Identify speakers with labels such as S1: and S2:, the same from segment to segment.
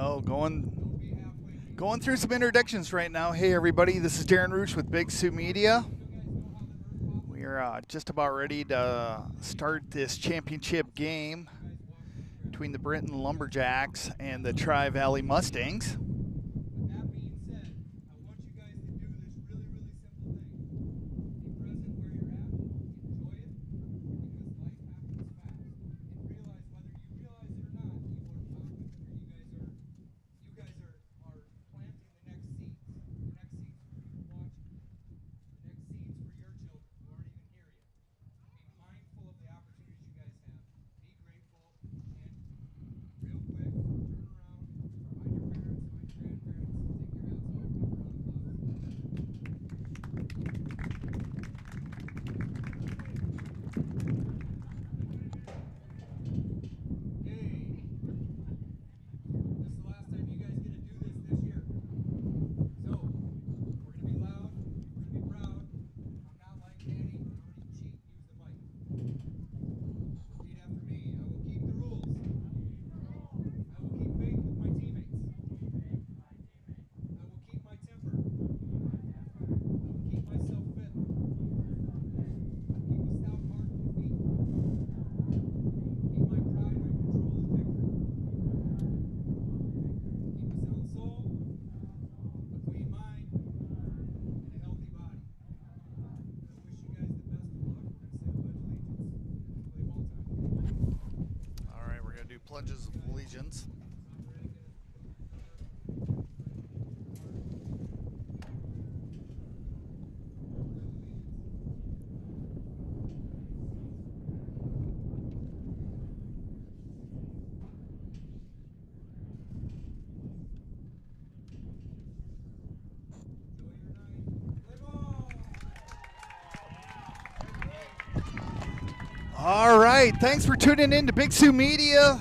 S1: So going through some introductions right now. Hey everybody, this is Deron Ruesch with Big Sioux Media. We're just about ready to start this championship game between the Britton Lumberjacks and the Tri-Valley Mustangs. Pledges of allegiance. All right, thanks for tuning in to Big Sioux Media.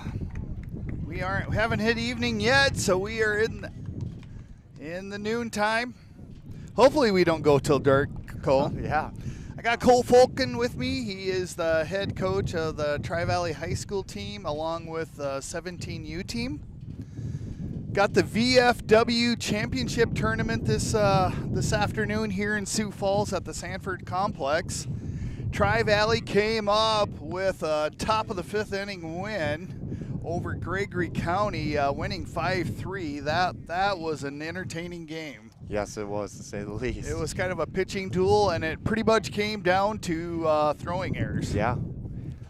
S1: We haven't hit evening yet, so we are in the noon time. Hopefully we don't go till dark, Cole.
S2: Yeah.
S1: I got Cole Folken with me. He is the head coach of the Tri-Valley High School team along with the 17U team. Got the VFW Championship Tournament this afternoon here in Sioux Falls at the Sanford Complex. Tri-Valley came up with a top of the fifth inning win over Gregory County, winning 5-3. That was an entertaining game.
S2: Yes, it was, to say the least.
S1: It was kind of a pitching duel, and it pretty much came down to throwing errors.
S2: Yeah.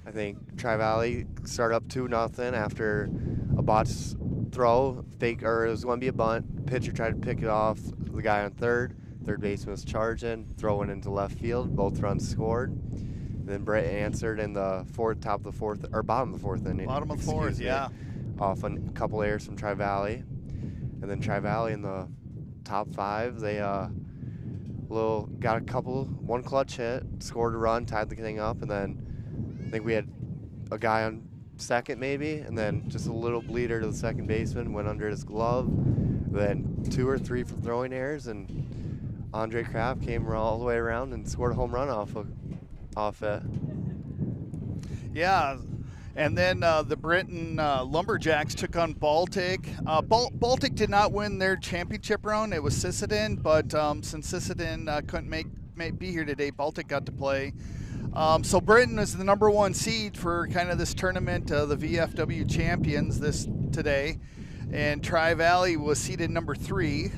S2: I think Tri-Valley started up 2-0 after a botched throw. It was going to be a bunt. Pitcher tried to pick it off the guy on third. Third baseman was charging, throwing into left field. Both runs scored. Then Brett answered in the bottom of the fourth inning.
S1: Bottom of the fourth, yeah.
S2: Off a couple errors from Tri-Valley. And then Tri-Valley in the top five, they got one clutch hit, scored a run, tied the thing up, and then I think we had a guy on second maybe, and then just a little bleeder to the second baseman, went under his glove. Then 2 or 3 for throwing errors, and Andre Kraft came all the way around and scored a home run off it.
S1: Yeah, and then the Britton Lumberjacks took on Baltic. Baltic did not win their championship round. It was Sisseton, but since Sisseton couldn't be here today, Baltic got to play. So Britton is the number 1 seed for kind of this tournament, the VFW champions today, and Tri-Valley was seeded number 3.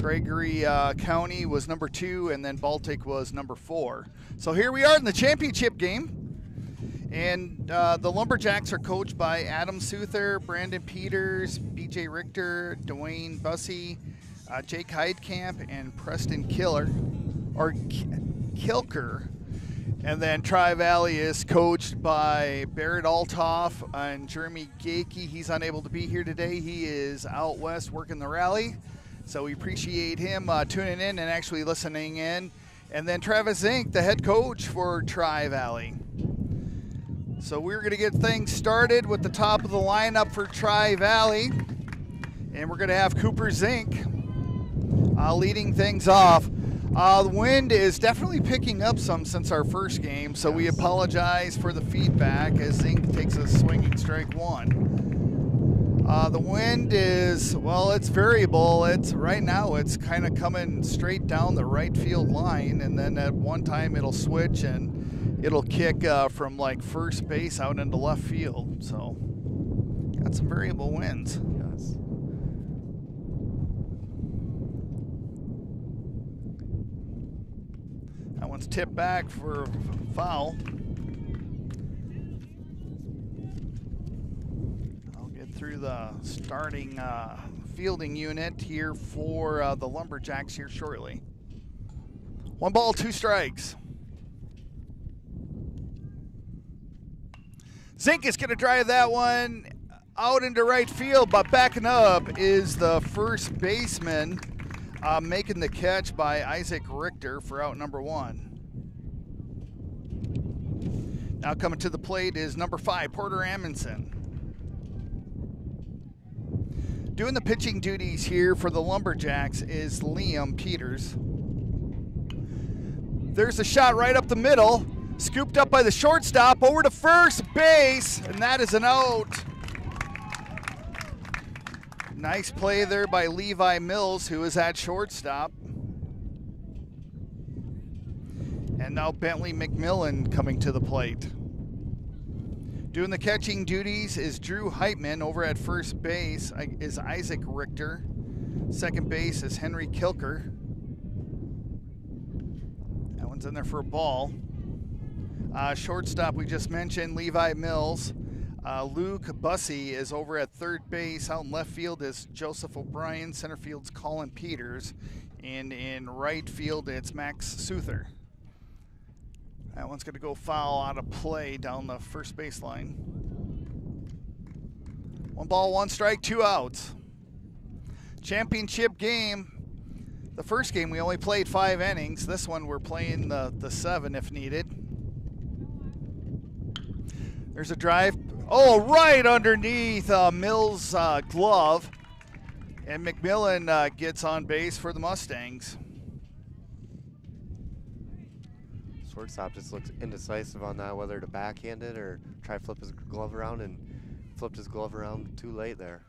S1: Gregory County was number 2, and then Baltic was number 4. So here we are in the championship game, and the Lumberjacks are coached by Adam Souther, Brandon Peters, BJ Richter, Dwayne Bussey, Jake Heidkamp, and Preston Kilker. And then Tri-Valley is coached by Barrett Altoff and Jeremy Gakey. He's unable to be here today. He is out west working the rally. So we appreciate him tuning in and actually listening in. And then Travis Zink, the head coach for Tri-Valley. So we're going to get things started with the top of the lineup for Tri-Valley. And we're going to have Cooper Zink leading things off. The wind is definitely picking up some since our first game, so we apologize for the feedback as Zink takes a swinging strike 1. The wind is, well, it's variable. Right now it's kind of coming straight down the right field line, and then at one time it'll switch and it'll kick from like first base out into left field. So got some variable winds.
S2: Yes.
S1: That one's tipped back for foul. Through the starting fielding unit here for the Lumberjacks here shortly. 1 ball, 2 strikes. Zink is going to drive that one out into right field, but backing up is the first baseman making the catch by Isaac Richter for out number 1. Now coming to the plate is number 5, Porter Amundsen. Doing the pitching duties here for the Lumberjacks is Liam Peters. There's a shot right up the middle, scooped up by the shortstop over to first base, and that is an out. Nice play there by Levi Mills, who is at shortstop. And now Bentley McMillan coming to the plate. Doing the catching duties is Drew Heitman. Over at first base is Isaac Richter. Second base is Henry Kilker. That one's in there for a ball. Shortstop we just mentioned, Levi Mills. Luke Bussey is over at third base. Out in left field is Joseph O'Brien. Center field's Colin Peters. And in right field it's Max Souther. That one's going to go foul out of play down the first baseline. 1 ball, 1 strike, 2 outs. Championship game. The first game we only played 5 innings. This one we're playing the 7 if needed. There's a drive. Oh, right underneath Mills' glove. And McMillan gets on base for the Mustangs.
S2: Shortstop just looks indecisive on that, whether to backhand it or try to flip his glove around, and flipped his glove around too late there.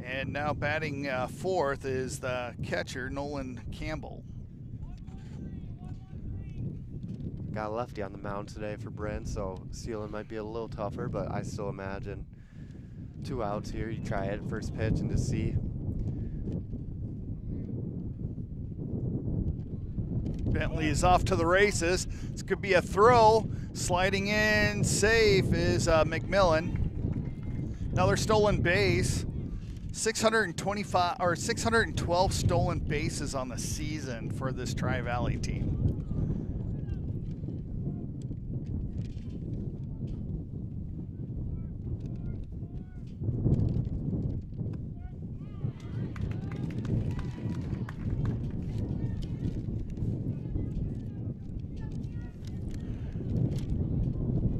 S1: And now batting fourth is the catcher, Nolan Campbell.
S2: Got a lefty on the mound today for Brent, so stealing might be a little tougher, but I still imagine 2 outs here. You try it first pitch and just see.
S1: Bentley is off to the races. This could be a throw. Sliding in safe is McMillan. Another stolen base. 612 stolen bases on the season for this Tri-Valley team.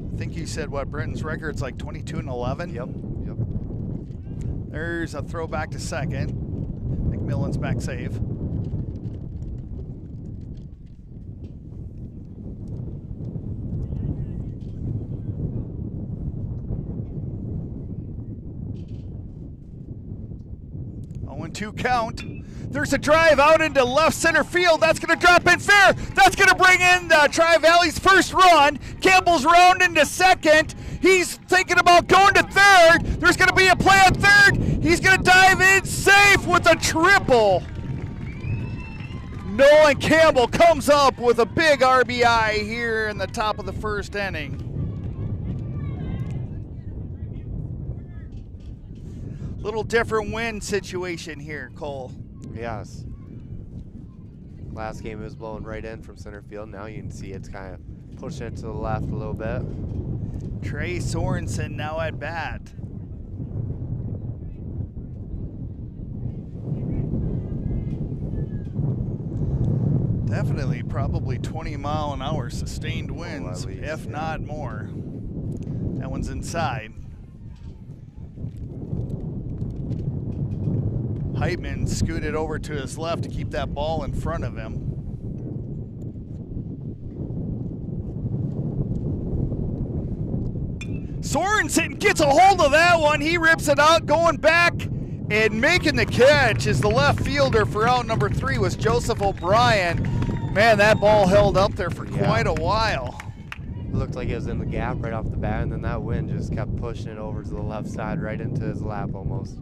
S1: I think you said what Brenton's record's like 22-11.
S2: Yep.
S1: There's a throw back to second. McMillan's back safe. Oh, and 2 count. There's a drive out into left center field. That's going to drop in fair. That's going to bring in Tri-Valley's first run. Campbell's rounding to second. He's thinking about going to third. There's going to be a play on third. He's going to dive in safe with a triple. Nolan Campbell comes up with a big RBI here in the top of the first inning. Little different wind situation here, Cole.
S2: Yes. Last game it was blowing right in from center field. Now you can see it's kind of pushing it to the left a little bit.
S1: Trey Sorensen now at bat. Definitely probably 20-mile-an-hour sustained winds,
S2: least,
S1: if not more. That one's inside. Heitman scooted over to his left to keep that ball in front of him. Sorensen gets a hold of that one. He rips it out, going back and making the catch is the left fielder for out number 3 was Joseph O'Brien. Man, that ball held up there for quite a while.
S2: It looked like it was in the gap right off the bat, and then that wind just kept pushing it over to the left side, right into his lap almost.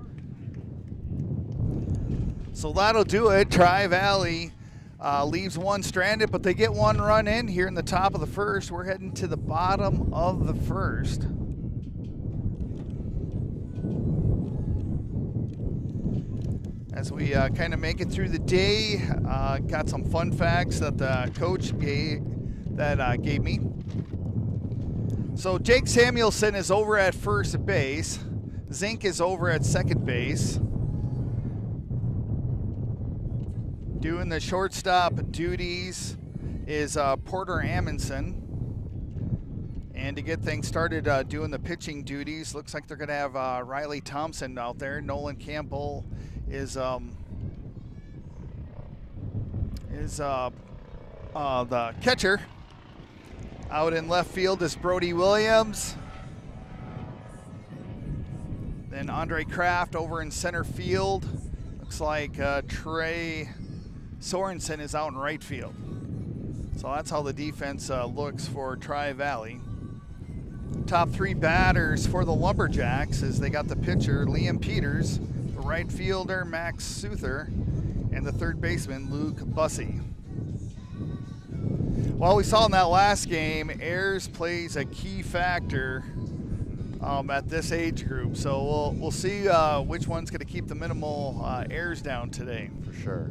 S1: So that'll do it. Tri-Valley leaves one stranded, but they get one run in here in the top of the first. We're heading to the bottom of the first. As we kind of make it through the day, got some fun facts that the coach gave me. So Jake Samuelson is over at first base. Zink is over at second base. Doing the shortstop duties is Porter Amundson. And to get things started doing the pitching duties, looks like they're going to have Riley Thompson out there. Nolan Campbell is the catcher. Out in left field is Brody Williams. Then Andre Kraft over in center field. Looks like Trey Sorensen is out in right field. So that's how the defense looks for Tri-Valley. Top 3 batters for the Lumberjacks is they got the pitcher Liam Peters, the right fielder Max Souther, and the third baseman Luke Bussey. Well, we saw in that last game, errors plays a key factor at this age group. So we'll see which one's going to keep the minimal errors down today.
S2: For sure.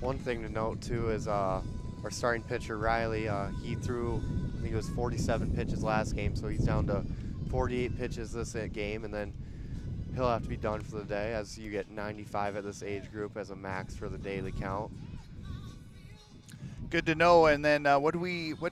S2: One thing to note too is our starting pitcher Riley. He threw, I think it was 47 pitches last game, so he's down to 48 pitches this game, and then he'll have to be done for the day, as you get 95 at this age group as a max for the daily count.
S1: Good to know. And then what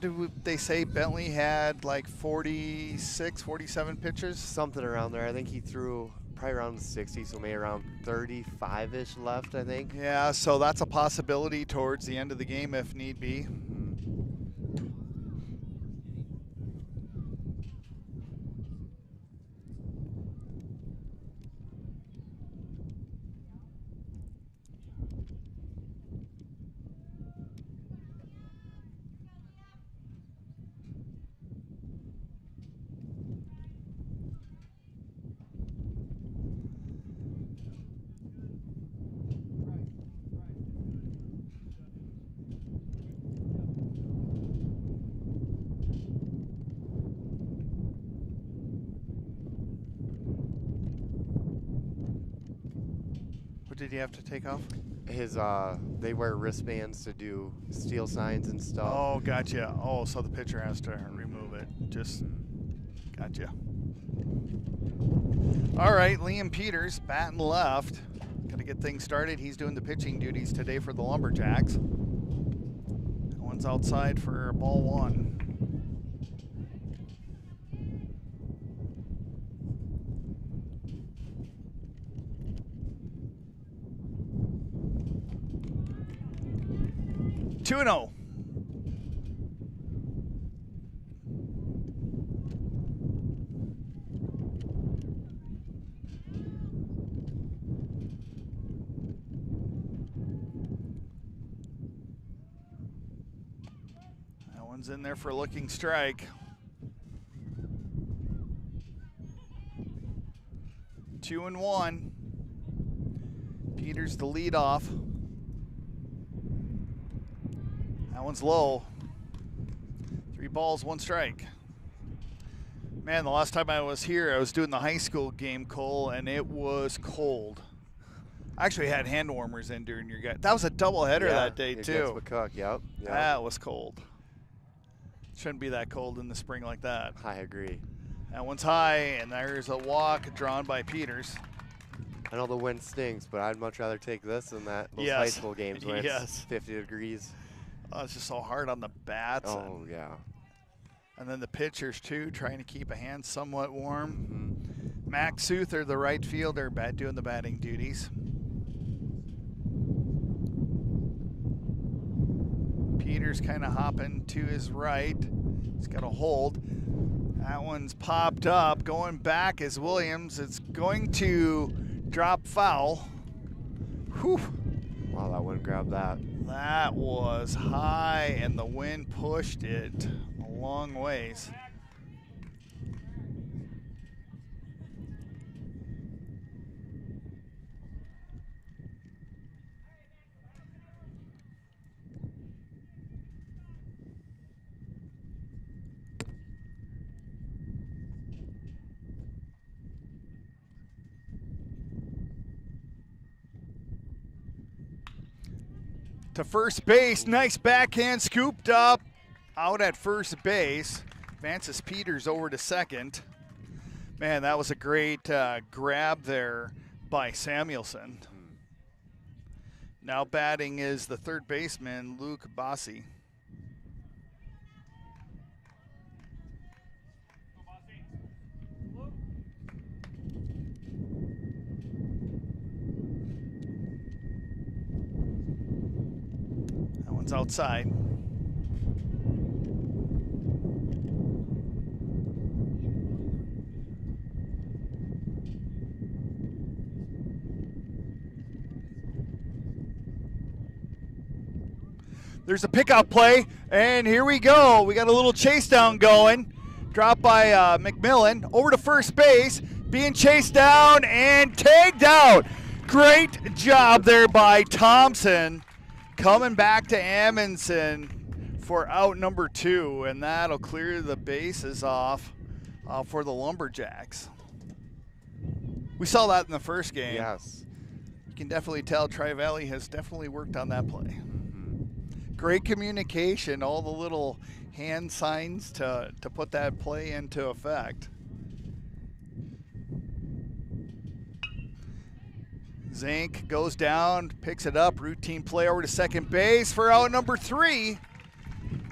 S1: did they say? Bentley had like 46, 47 pitches?
S2: Something around there. I think he threw probably around 60, so maybe around 35-ish left, I think.
S1: Yeah, so that's a possibility towards the end of the game if need be. 'What did he have to take off?
S2: His they wear wristbands to do steal signs and stuff.
S1: Oh, gotcha. Oh, so the pitcher has to remove it. Just gotcha. All right, Liam Peters batting left. Gonna get things started. He's doing the pitching duties today for the Lumberjacks. That one's outside for ball 1. Two and 0. That one's in there for a looking strike. 2-1. Peters the lead off. That one's low. 3 balls, 1 strike. Man, the last time I was here, I was doing the high school game, Cole, and it was cold. I actually had hand warmers in during your guy. That was a doubleheader that day, too.
S2: Yep.
S1: That was cold. Shouldn't be that cold in the spring like that.
S2: I agree.
S1: That one's high, and there's a walk drawn by Peters.
S2: I know the wind stinks, but I'd much rather take this than those high school games when it's 50 degrees.
S1: Oh, it's just so hard on the bats.
S2: Oh, yeah.
S1: And then the pitchers, too, trying to keep a hand somewhat warm. Max Souther, the right fielder, doing the batting duties. Peters kind of hopping to his right. He's got a hold. That one's popped up. Going back is Williams. It's going to drop foul. Whew.
S2: Wow, that one grabbed that.
S1: That was high, and the wind pushed it a long ways. To first base, nice backhand, scooped up, out at first base. Advances Peters over to second. Man, that was a great grab there by Samuelson. Now batting is the third baseman, Luke Bassi. Outside. There's a pickout play, and here we go. We got a little chase down going. Drop by McMillan. Over to first base, being chased down and tagged out. Great job there by Thompson. Coming back to Amundsen for out number 2, and that'll clear the bases off for the Lumberjacks. We saw that in the first game.
S2: Yes.
S1: You can definitely tell Tri-Valley has definitely worked on that play. Great communication, all the little hand signs to put that play into effect. Zink goes down, picks it up, routine play over to second base for out number 3.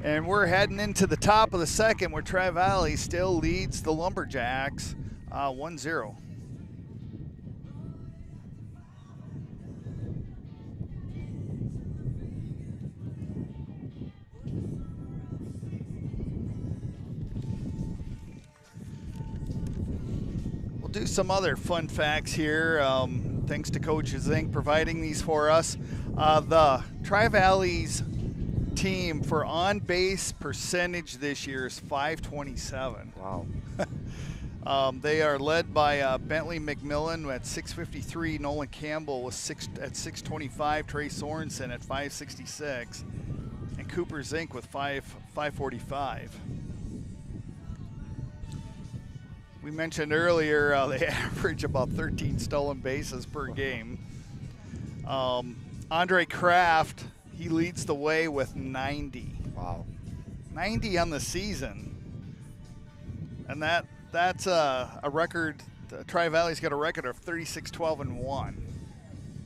S1: And we're heading into the top of the second where Tri-Valley still leads the Lumberjacks 1-0. We'll do some other fun facts here. Thanks to Coach Zink providing these for us. The Tri-Valley's team for on-base percentage this year is .527.
S2: Wow.
S1: They are led by Bentley McMillan at 653, Nolan Campbell was at 625, Trey Sorensen at 566, and Cooper Zink with 545. We mentioned earlier they average about 13 stolen bases per game. Andre Kraft, he leads the way with 90.
S2: Wow.
S1: 90 on the season. And that's a record. Tri-Valley's got a record of 36-12-1.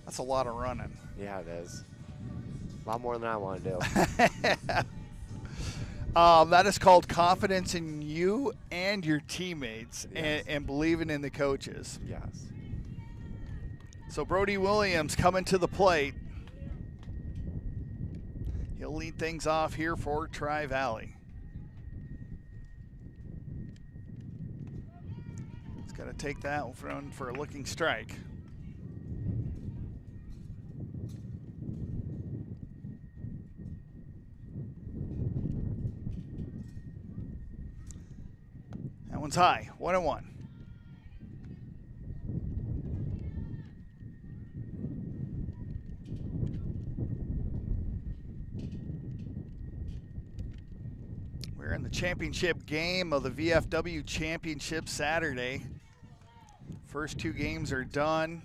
S1: That's a lot of running.
S2: Yeah, it is. A lot more than I want to do.
S1: That is called confidence in you and your teammates. Yes. and believing in the coaches.
S2: Yes.
S1: So Brody Williams coming to the plate. He'll lead things off here for Tri-Valley. He's got to take that one for a looking strike. That one's high, 1-1. We're in the championship game of the VFW Championship Saturday. First 2 games are done.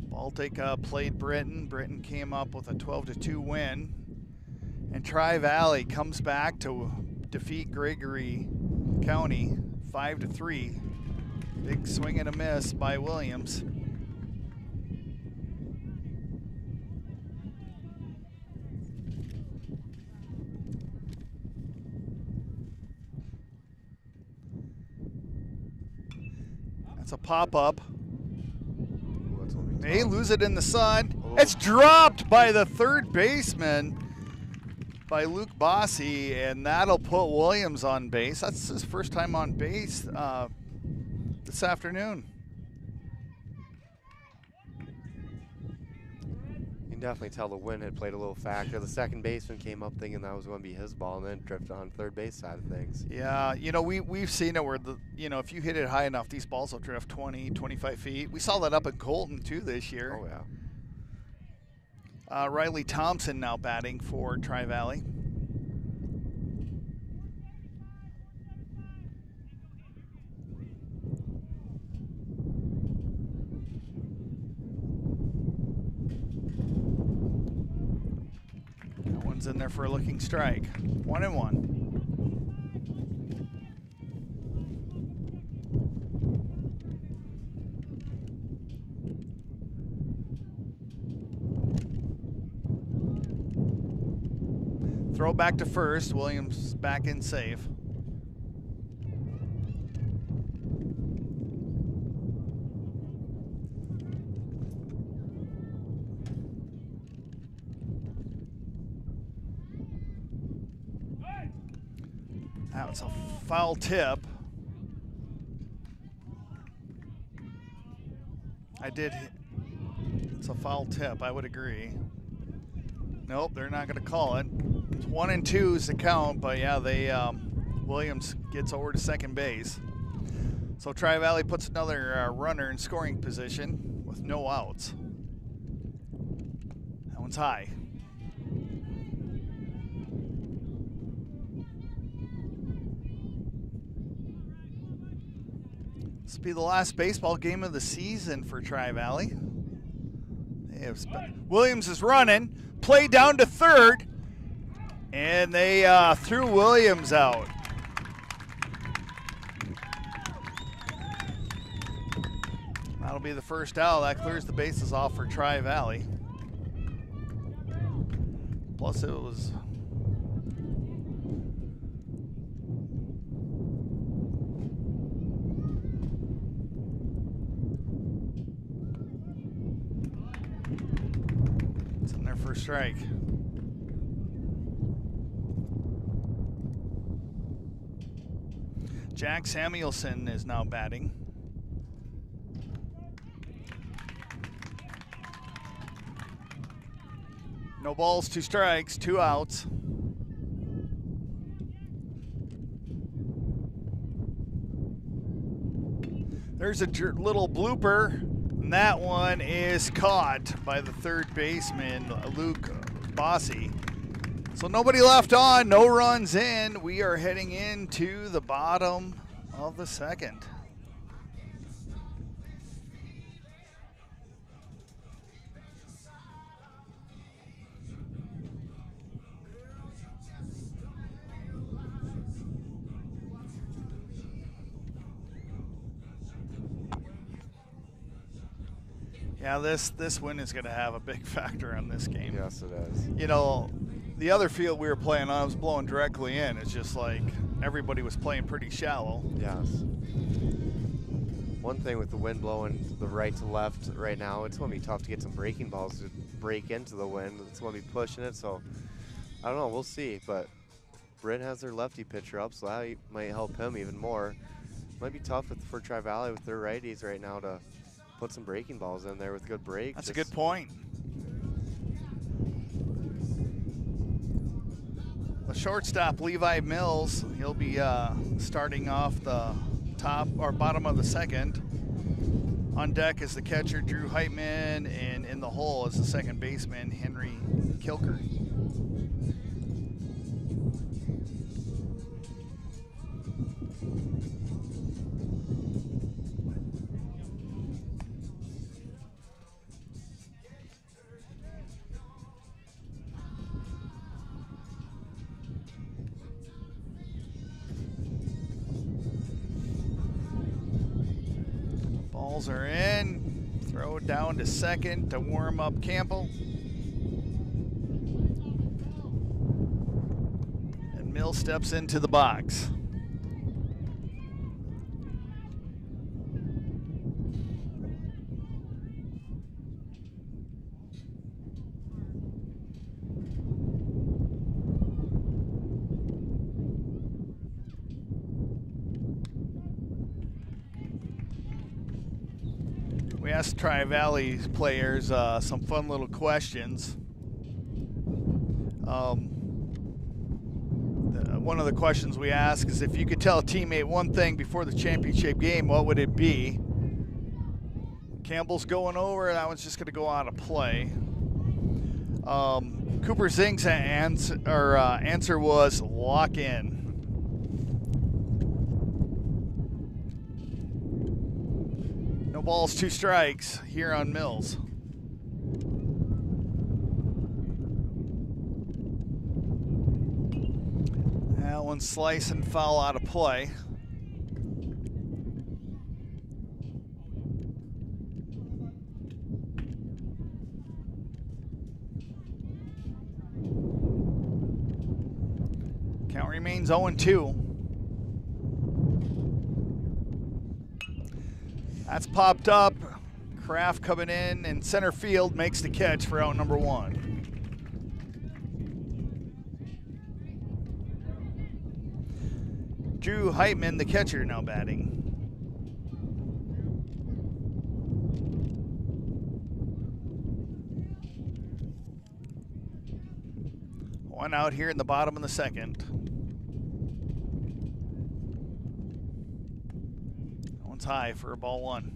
S1: Baltic played Britain. Britain came up with a 12-2 win. And Tri-Valley comes back to defeat Gregory County 5-3. Big swing and a miss by Williams. That's a pop-up. They lose it in the sun. It's dropped by the third baseman. by Luke Bossy, and that'll put Williams on base. That's his first time on base this afternoon.
S2: You can definitely tell the wind had played a little factor. The second baseman came up thinking that was going to be his ball and then drifted on third base side of things.
S1: Yeah, you know, we've seen it where, if you hit it high enough, these balls will drift 20, 25 feet. We saw that up at Colton, too, this year.
S2: Oh, yeah.
S1: Riley Thompson now batting for Tri-Valley. That one's in there for a looking strike. 1-1. Throw back to first. Williams back in safe. Now it's a foul tip. It's a foul tip, I would agree. Nope, they're not going to call it. It's 1-2 is the count, but yeah, Williams gets over to second base. So Tri-Valley puts another runner in scoring position with no outs. That one's high. This will be the last baseball game of the season for Tri-Valley. Williams is running. Play down to third. And they threw Williams out. That'll be the first out. That clears the bases off for Tri-Valley. Plus it was... It's in there for a strike. Jack Samuelson is now batting. No balls, 2 strikes, 2 outs. There's a little blooper, and that one is caught by the third baseman, Luke Bossy. So nobody left on, no runs in. We are heading into the bottom of the second. Yeah, this win is going to have a big factor on this game.
S2: Yes, it is.
S1: You know, the other field we were playing on was blowing directly in. It's just like everybody was playing pretty shallow.
S2: Yes. One thing with the wind blowing the right to left right now, it's going to be tough to get some breaking balls to break into the wind. It's going to be pushing it, so I don't know. We'll see. But Brent has their lefty pitcher up, so that might help him even more. Might be tough for Tri-Valley with their righties right now to put some breaking balls in there with good breaks.
S1: That's a good point. The shortstop, Levi Mills, he'll be starting off the top or bottom of the second. On deck is the catcher, Drew Heitman, and in the hole is the second baseman, Henry Kilker. Balls are in. Throw it down to second to warm up Campbell. And Mills steps into the box. ask Tri-Valley players some fun little questions. One of the questions we ask is if you could tell a teammate one thing before the championship game, what would it be? Campbell's going over. That one's just going to go out of play. Cooper Zink's answer was lock in. No balls, 2 strikes here on Mills. That one slice and foul out of play. Count remains 0-2. That's popped up. Kraft coming in center field makes the catch for out number 1. Drew Heitman, the catcher, now batting. One out here in the bottom of the second. That one's high for a ball 1.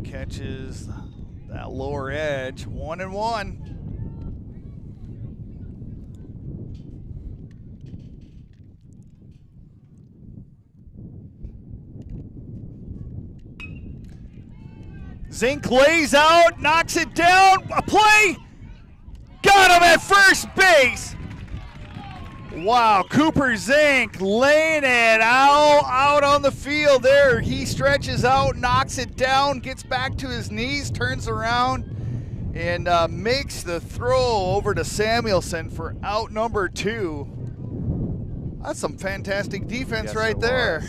S1: Catches that lower edge, 1-1. Zink lays out, knocks it down, a play, got him at first base. Wow, Cooper Zink laying it out on the field there. He stretches out, knocks it down, gets back to his knees, turns around, and makes the throw over to Samuelson for out number 2. That's some fantastic defense right there.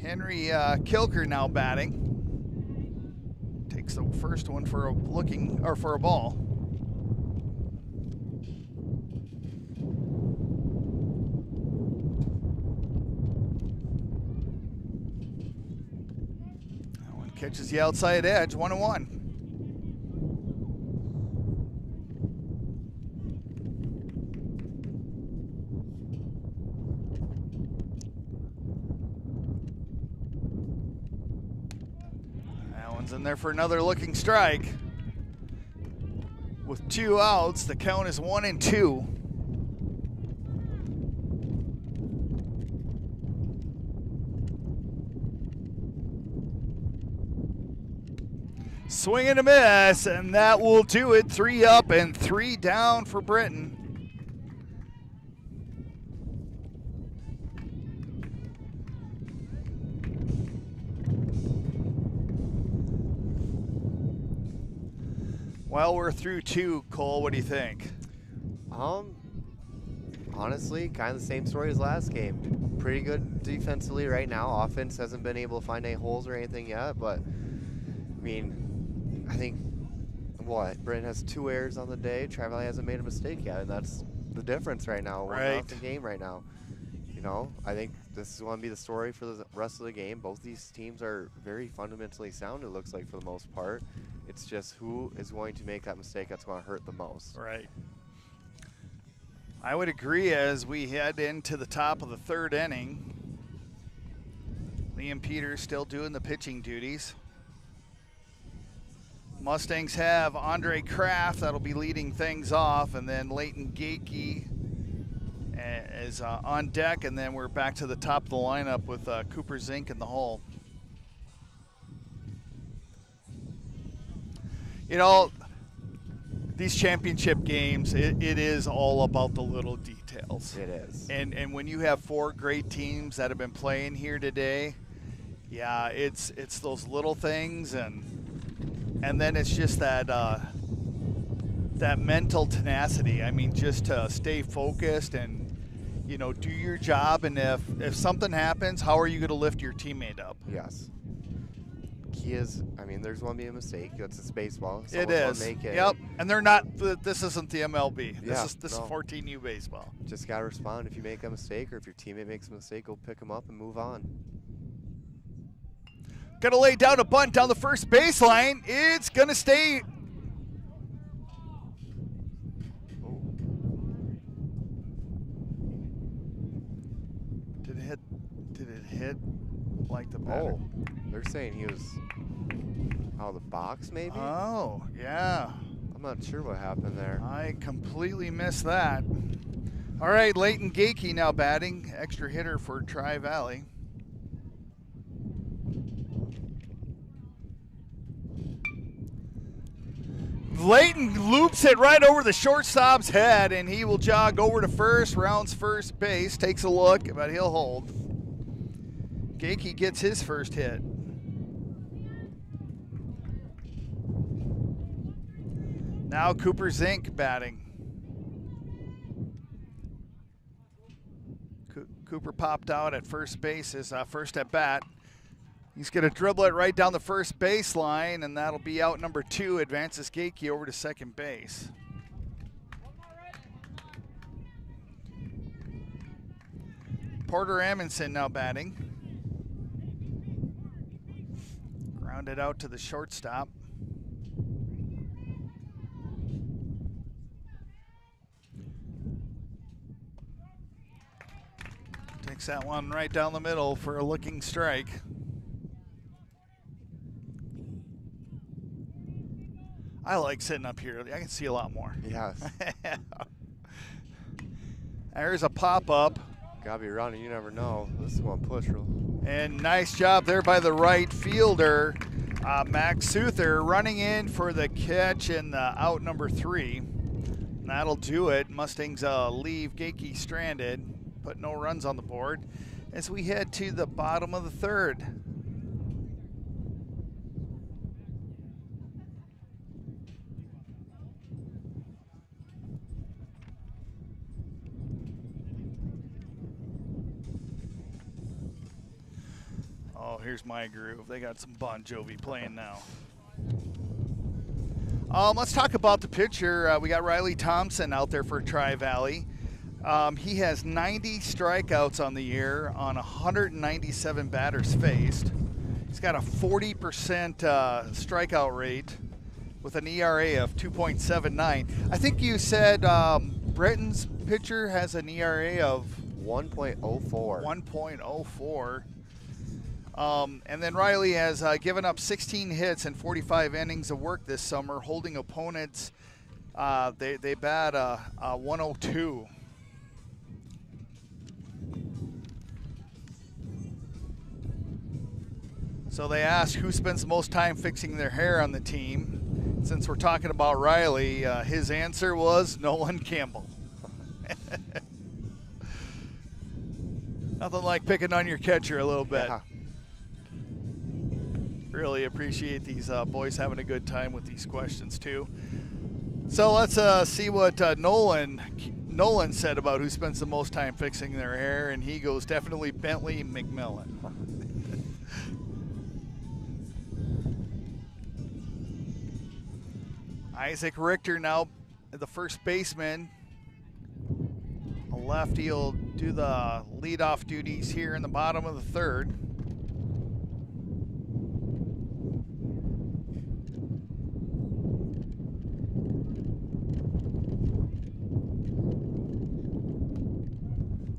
S1: Henry Kilker now batting. Takes the first one for a ball. Catches the outside edge, 1-1. That one's in there for another looking strike. With 2 outs, the count is 1-2. Swing and a miss, and that will do it. 3 up and 3 down for Britton. Well, we're through 2, Cole. What do you think?
S2: Honestly, kind of the same story as last game. Pretty good defensively right now. Offense hasn't been able to find any holes or anything yet, but I mean, I think, Britton has 2 errors on the day. Tri-Valley hasn't made a mistake yet, and that's the difference right now. We're off the game right now. You know, I think this is going to be the story for the rest of the game. Both these teams are very fundamentally sound, it looks like, for the most part. It's just who is going to make that mistake that's going to hurt the most.
S1: Right. I would agree as we head into the top of the 3rd inning. Liam Peters still doing the pitching duties. Mustangs have Andre Kraft that'll be leading things off, and then Leighton Gakey is on deck, and then we're back to the top of the lineup with Cooper Zink in the hole. You know, these championship games, it is all about the little details.
S2: It is.
S1: And when you have 4 great teams that have been playing here today, yeah, it's those little things, and then it's just that that mental tenacity. I mean, just to stay focused and, you know, do your job. And if something happens, how are you going to lift your teammate up?
S2: Yes. he is. I mean, there's going to be a mistake. That's his baseball.
S1: It is. Yep. And they're not. This isn't the MLB. This is 14U baseball.
S2: Just got to respond if you make a mistake, or if your teammate makes a mistake, go pick him up and move on.
S1: Gonna lay down a bunt down the first baseline. It's gonna stay.
S2: Oh.
S1: Did it hit like the batter?
S2: Oh, they're saying he was out of the box, maybe?
S1: Oh, yeah.
S2: I'm not sure what happened there.
S1: I completely missed that. All right, Leighton Gakey now batting, extra hitter for Tri-Valley. Leighton loops it right over the shortstop's head, and he will jog over to first, rounds first base, takes a look, but he'll hold. Gakey gets his first hit. Now Cooper Zink batting. Cooper popped out at first base, his first at bat. He's going to dribble it right down the first baseline, and that'll be out number 2. Advances Gakey over to second base. Porter Amundsen now batting. Grounded out to the shortstop. Takes that one right down the middle for a looking strike. I like sitting up here. I can see a lot more.
S2: Yes.
S1: There's a pop-up.
S2: Gotta be running, you never know. This is one push real.
S1: And nice job there by the right fielder, Max Souther, running in for the catch and the out number 3. And that'll do it. Mustangs leave Gakey stranded, put no runs on the board as we head to the bottom of the 3rd. Oh, here's my groove. They got some Bon Jovi playing now. Let's talk about the pitcher. We got Riley Thompson out there for Tri-Valley. He has 90 strikeouts on the year on 197 batters faced. He's got a 40% strikeout rate with an ERA of 2.79. I think you said Britton's pitcher has an ERA of
S2: 1.04.
S1: 1.04. And then Riley has given up 16 hits and 45 innings of work this summer, holding opponents. They bat 102. So they asked who spends the most time fixing their hair on the team. Since we're talking about Riley, his answer was Nolan Campbell. Nothing like picking on your catcher a little bit.
S2: Yeah.
S1: Really appreciate these boys having a good time with these questions too. So let's see what Nolan said about who spends the most time fixing their hair, and he goes definitely Bentley McMillan. Isaac Richter now the first baseman. A lefty will do the leadoff duties here in the bottom of the 3rd.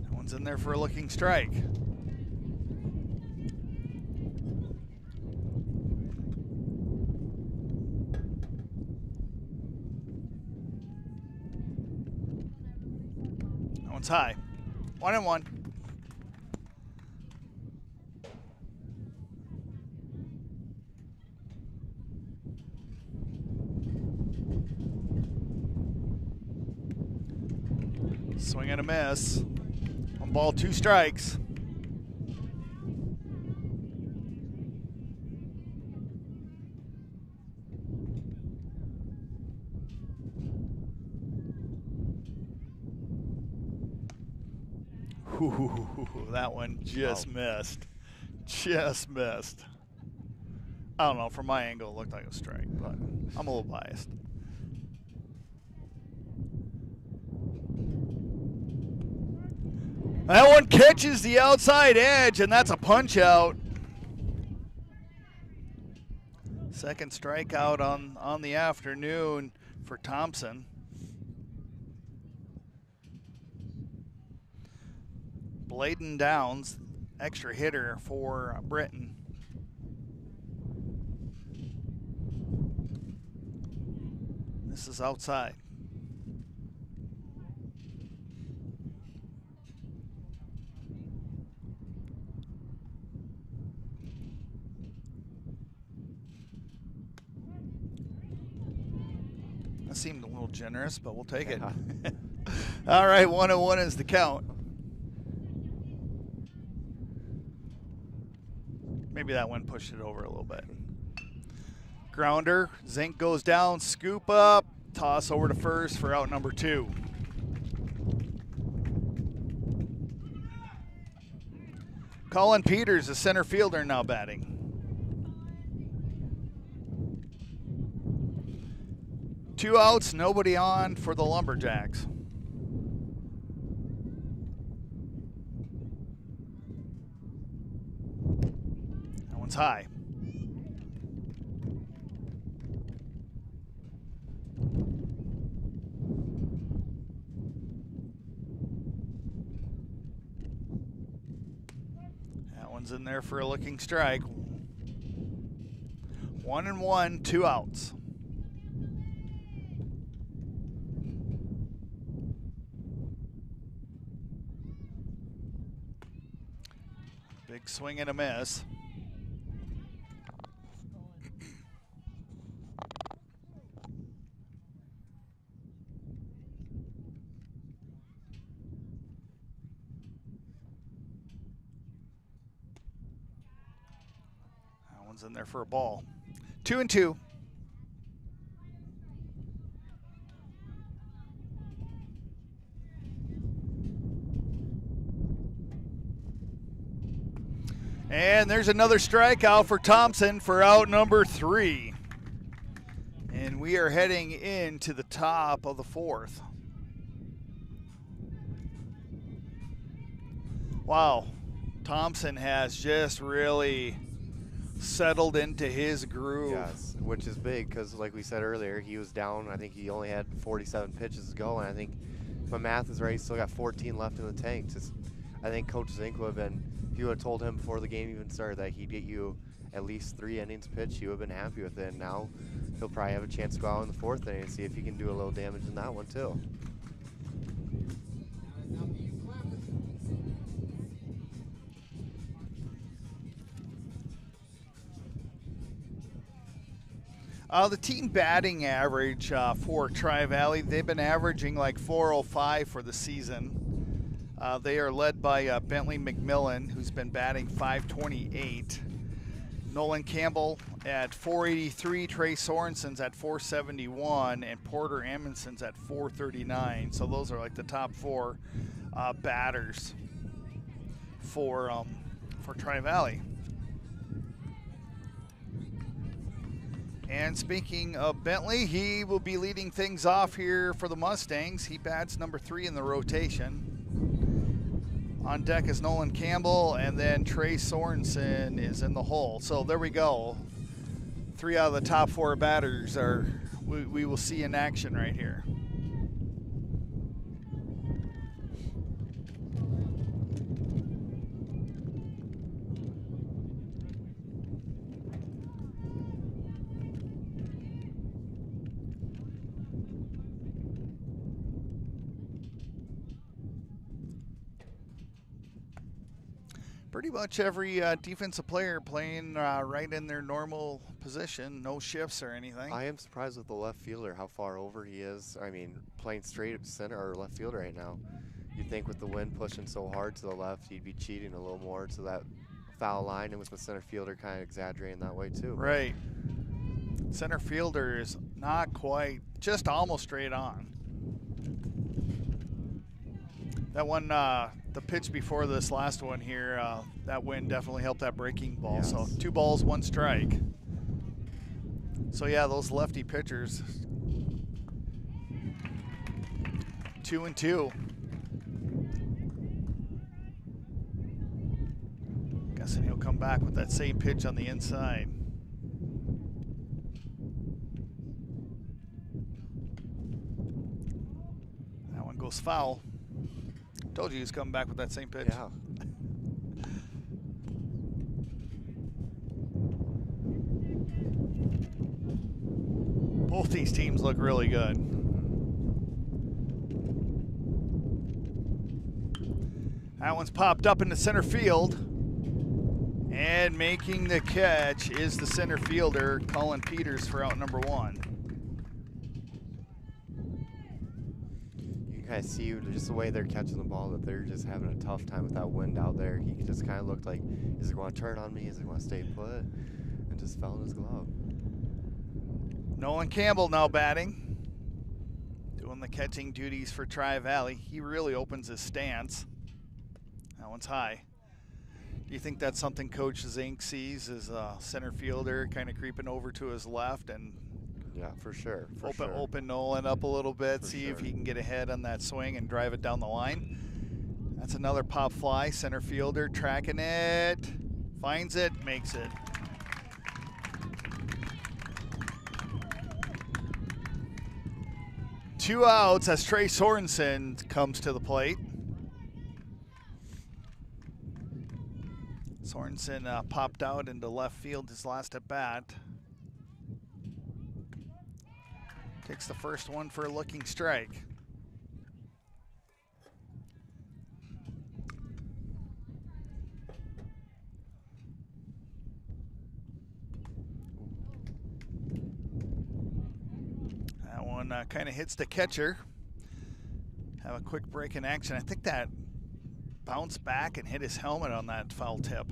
S1: That one's in there for a looking strike. One's high. 1-1. Swing and a miss. 1 ball, 2 strikes. Ooh, that one just missed. Just missed. I don't know. From my angle, it looked like a strike, but I'm a little biased. That one catches the outside edge, and that's a punch out. Second strikeout on the afternoon for Thompson. Bladen Downs, extra hitter for Britain. This is outside. That seemed a little generous, but we'll take it. All right, 1-1 is the count. Maybe that one pushed it over a little bit. Grounder, Zink goes down, scoop up, toss over to first for out number 2. Colin Peters, the center fielder, now batting. 2 outs, nobody on for the Lumberjacks. That one's high. That one's in there for a looking strike. 1-1, 2 outs. Big swing and a miss. That one's in there for a ball. 2-2. And there's another strikeout for Thompson for out number 3. And we are heading into the top of the 4th. Wow, Thompson has just really settled into his groove.
S2: Yes, which is big because, like we said earlier, he was down. I think he only had 47 pitches to go, and I think if my math is right, he's still got 14 left in the tank. I think Coach Zink would have been, if you would have told him before the game even started that he'd get you at least 3 innings pitched, he would have been happy with it. And now he'll probably have a chance to go out in the 4th inning and see if he can do a little damage in that one too.
S1: The team batting average for Tri-Valley, they've been averaging like 405 for the season. They are led by Bentley McMillan, who's been batting 528. Nolan Campbell at 483, Trey Sorensen's at 471, and Porter Amundsen's at 439. So those are like the top 4 batters for Tri-Valley. And speaking of Bentley, he will be leading things off here for the Mustangs. He bats number 3 in the rotation. On deck is Nolan Campbell, and then Trey Sorensen is in the hole. So there we go. 3 out of the top 4 batters we will see in action right here. Pretty much every defensive player playing right in their normal position, no shifts or anything.
S2: I am surprised with the left fielder how far over he is. I mean, playing straight up center or left field right now. You'd think with the wind pushing so hard to the left, he'd be cheating a little more to that foul line, and with the center fielder kind of exaggerating that way too.
S1: Right. Center fielder is not quite, just almost straight on. That one, the pitch before this last one here, that wind definitely helped that breaking ball.
S2: Yes.
S1: So 2 balls, 1 strike. So yeah, those lefty pitchers. 2-2. Guessing he'll come back with that same pitch on the inside. That one goes foul. Told you he was coming back with that same pitch.
S2: Yeah.
S1: Both these teams look really good. That one's popped up into center field. And making the catch is the center fielder, Colin Peters, for out number 1.
S2: You can kind of see just the way they're catching the ball that they're just having a tough time with that wind out there. He just kind of looked like, is it going to turn on me? Is it going to stay put? And just fell in his glove.
S1: Nolan Campbell now batting. Doing the catching duties for Tri-Valley. He really opens his stance. That one's high. Do you think that's something Coach Zink sees as a center fielder kind of creeping over to his left and
S2: yeah, for sure.
S1: Open Nolan up a little bit, see
S2: sure.
S1: if he can get ahead on that swing and drive it down the line. That's another pop fly. Center fielder tracking it, finds it, makes it. Two outs as Trey Sorensen comes to the plate. Sorensen popped out into left field his last at bat. Takes the first one for a looking strike. That one kind of hits the catcher. Have a quick break in action. I think that bounced back and hit his helmet on that foul tip.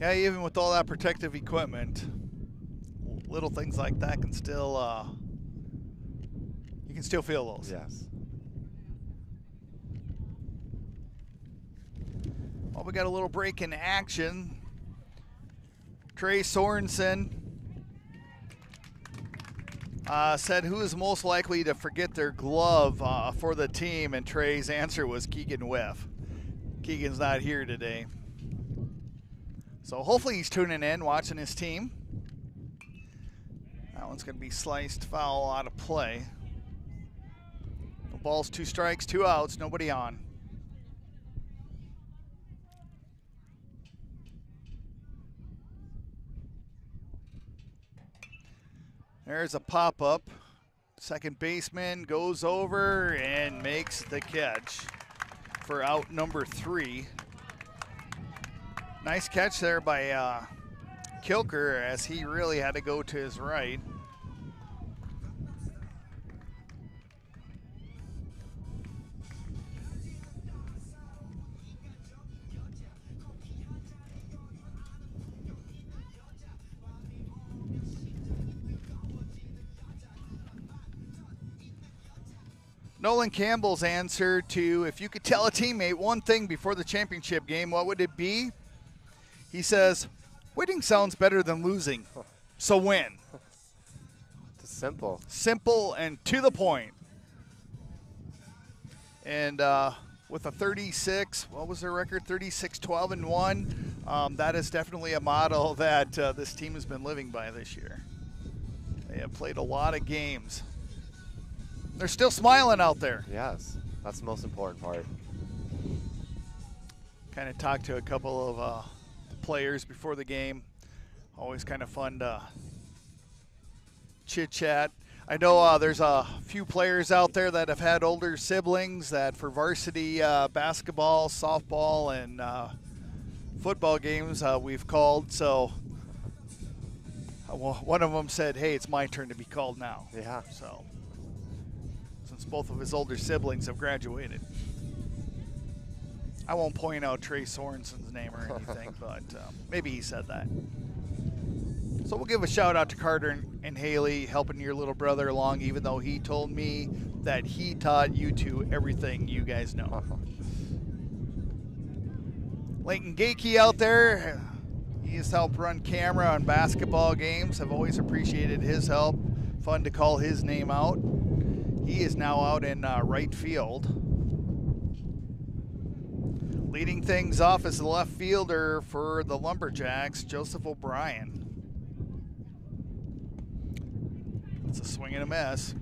S1: Yeah, even with all that protective equipment, little things like that can still, you can still feel those.
S2: Yes.
S1: Well, we got a little break in action. Trey Sorensen said who is most likely to forget their glove for the team, and Trey's answer was Keegan Whiff. Keegan's not here today. So hopefully he's tuning in, watching his team. That one's going to be sliced foul out of play. The ball's 2 strikes, 2 outs, nobody on. There's a pop-up. Second baseman goes over and makes the catch for out number 3. Nice catch there by Kilker, as he really had to go to his right. Nolan Campbell's answer to, if you could tell a teammate one thing before the championship game, what would it be? He says, winning sounds better than losing, so win.
S2: It's simple.
S1: Simple and to the point. And with a 36, what was their record? 36-12-1. That is definitely a model that this team has been living by this year. They have played a lot of games. They're still smiling out there.
S2: Yes, that's the most important part.
S1: Kind of talked to a couple of players before the game. Always kind of fun to chit-chat. I know there's a few players out there that have had older siblings that for varsity basketball, softball, and football games we've called. So one of them said, hey, it's my turn to be called now.
S2: Yeah.
S1: So since both of his older siblings have graduated. I won't point out Trey Sorensen's name or anything, but maybe he said that. So we'll give a shout out to Carter and Haley helping your little brother along, even though he told me that he taught you two everything you guys know. Leighton Gakey out there. He has helped run camera on basketball games. I've always appreciated his help. Fun to call his name out. He is now out in right field. Leading things off is the left fielder for the Lumberjacks, Joseph O'Brien. It's a swing and a miss.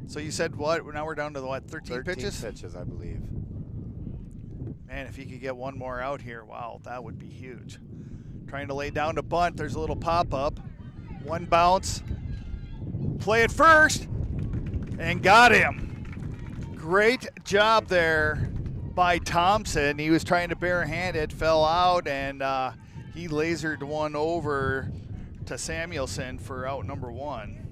S1: So you said what? Now we're down to what, 13 pitches?
S2: 13 pitches, I believe.
S1: Man, if he could get one more out here, wow, that would be huge. Trying to lay down to bunt. There's a little pop-up. One bounce. Play it first. And got him. Great job there by Thompson. He was trying to barehand it, fell out, and he lasered one over to Samuelson for out number 1.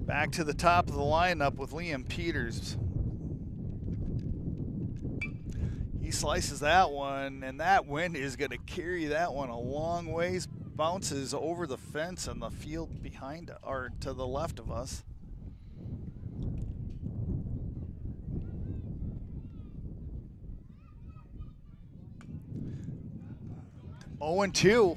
S1: Back to the top of the lineup with Liam Peters. He slices that one, and that wind is going to carry that one a long ways. Bounces over the fence on the field behind, or to the left of us. Oh, and 2.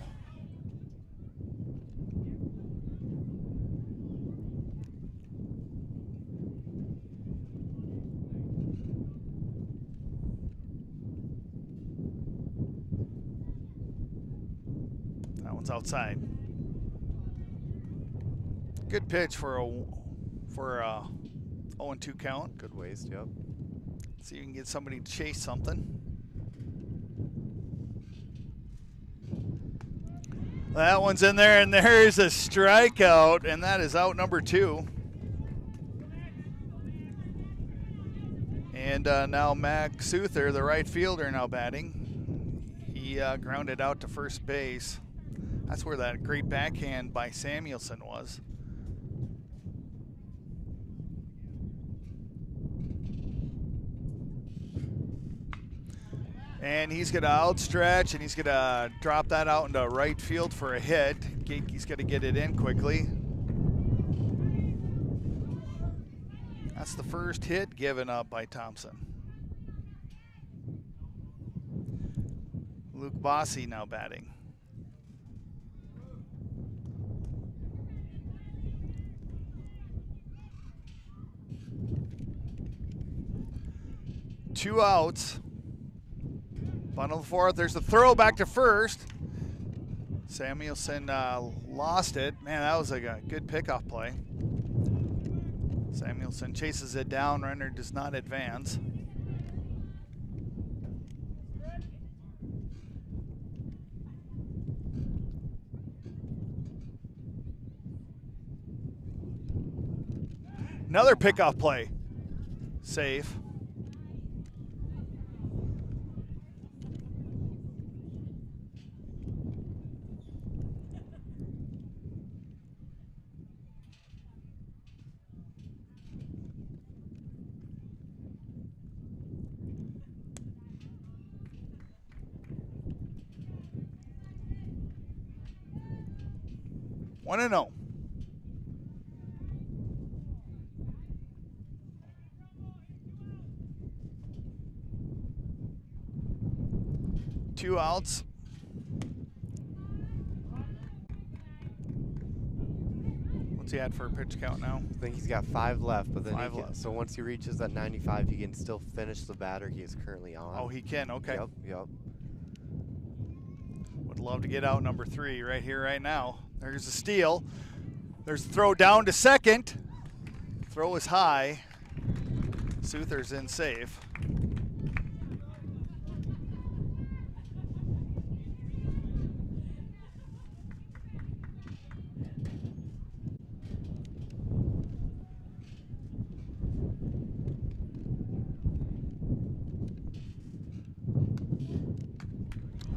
S1: That one's outside. Good pitch for a 0-2 count.
S2: Good waste, yep.
S1: See if you can get somebody to chase something. That one's in there, and there's a strikeout, and that is out number 2. And now Mac Souther, the right fielder, now batting. He grounded out to first base. That's where that great backhand by Samuelson was. And he's going to outstretch, and he's going to drop that out into right field for a hit. He's going to get it in quickly. That's the first hit given up by Thompson. Luke Bossy now batting. Two outs. Bottom of the 4th. There's the throw back to first. Samuelson lost it. Man, that was like a good pickoff play. Samuelson chases it down. Runner does not advance. Another pickoff play. Safe. One and 0. Two outs. What's he at for a pitch count now?
S2: I think he's got 5 left, but then
S1: 5 left.
S2: So once he reaches that 95, he can still finish the batter he is currently on.
S1: Oh, he can. Okay.
S2: Yep.
S1: Would love to get out number 3 right here, right now. There's a steal. There's a throw down to second. Throw is high. Souther's in safe.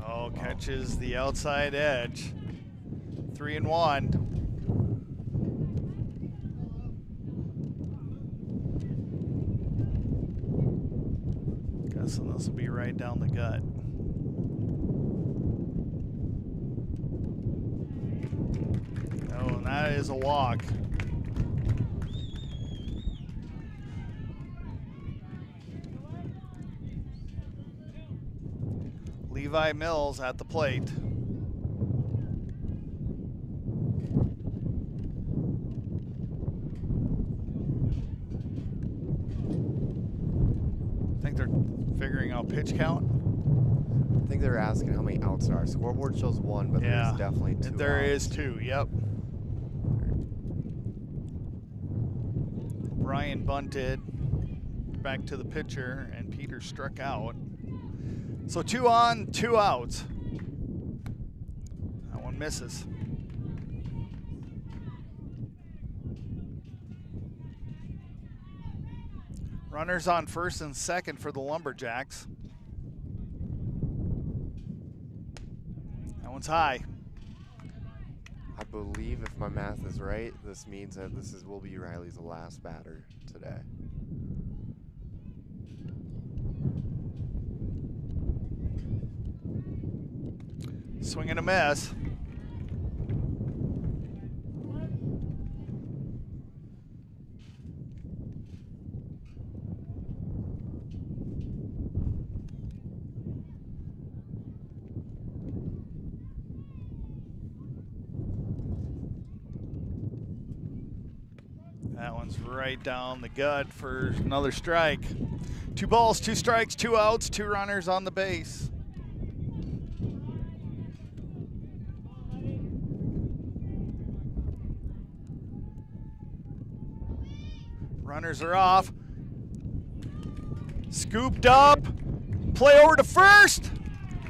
S1: Oh, catches the outside edge. 3-1. Guessing this will be right down the gut. Oh, and that is a walk. Levi Mills at the plate. I think they're figuring out pitch count.
S2: I think they're asking how many outs there are. Scoreboard shows 1, but there's definitely 2
S1: There
S2: outs.
S1: is 2, yep. Brian bunted back to the pitcher, and Peter struck out. So 2 on, 2 outs. That one misses. Runners on first and second for the Lumberjacks. That one's high.
S2: I believe if my math is right, this means that will be Riley's last batter today.
S1: Swing and a miss. That one's right down the gut for another strike. 2 balls, 2 strikes, 2 outs, 2 runners on the base. Runners are off. Scooped up. Play over to first.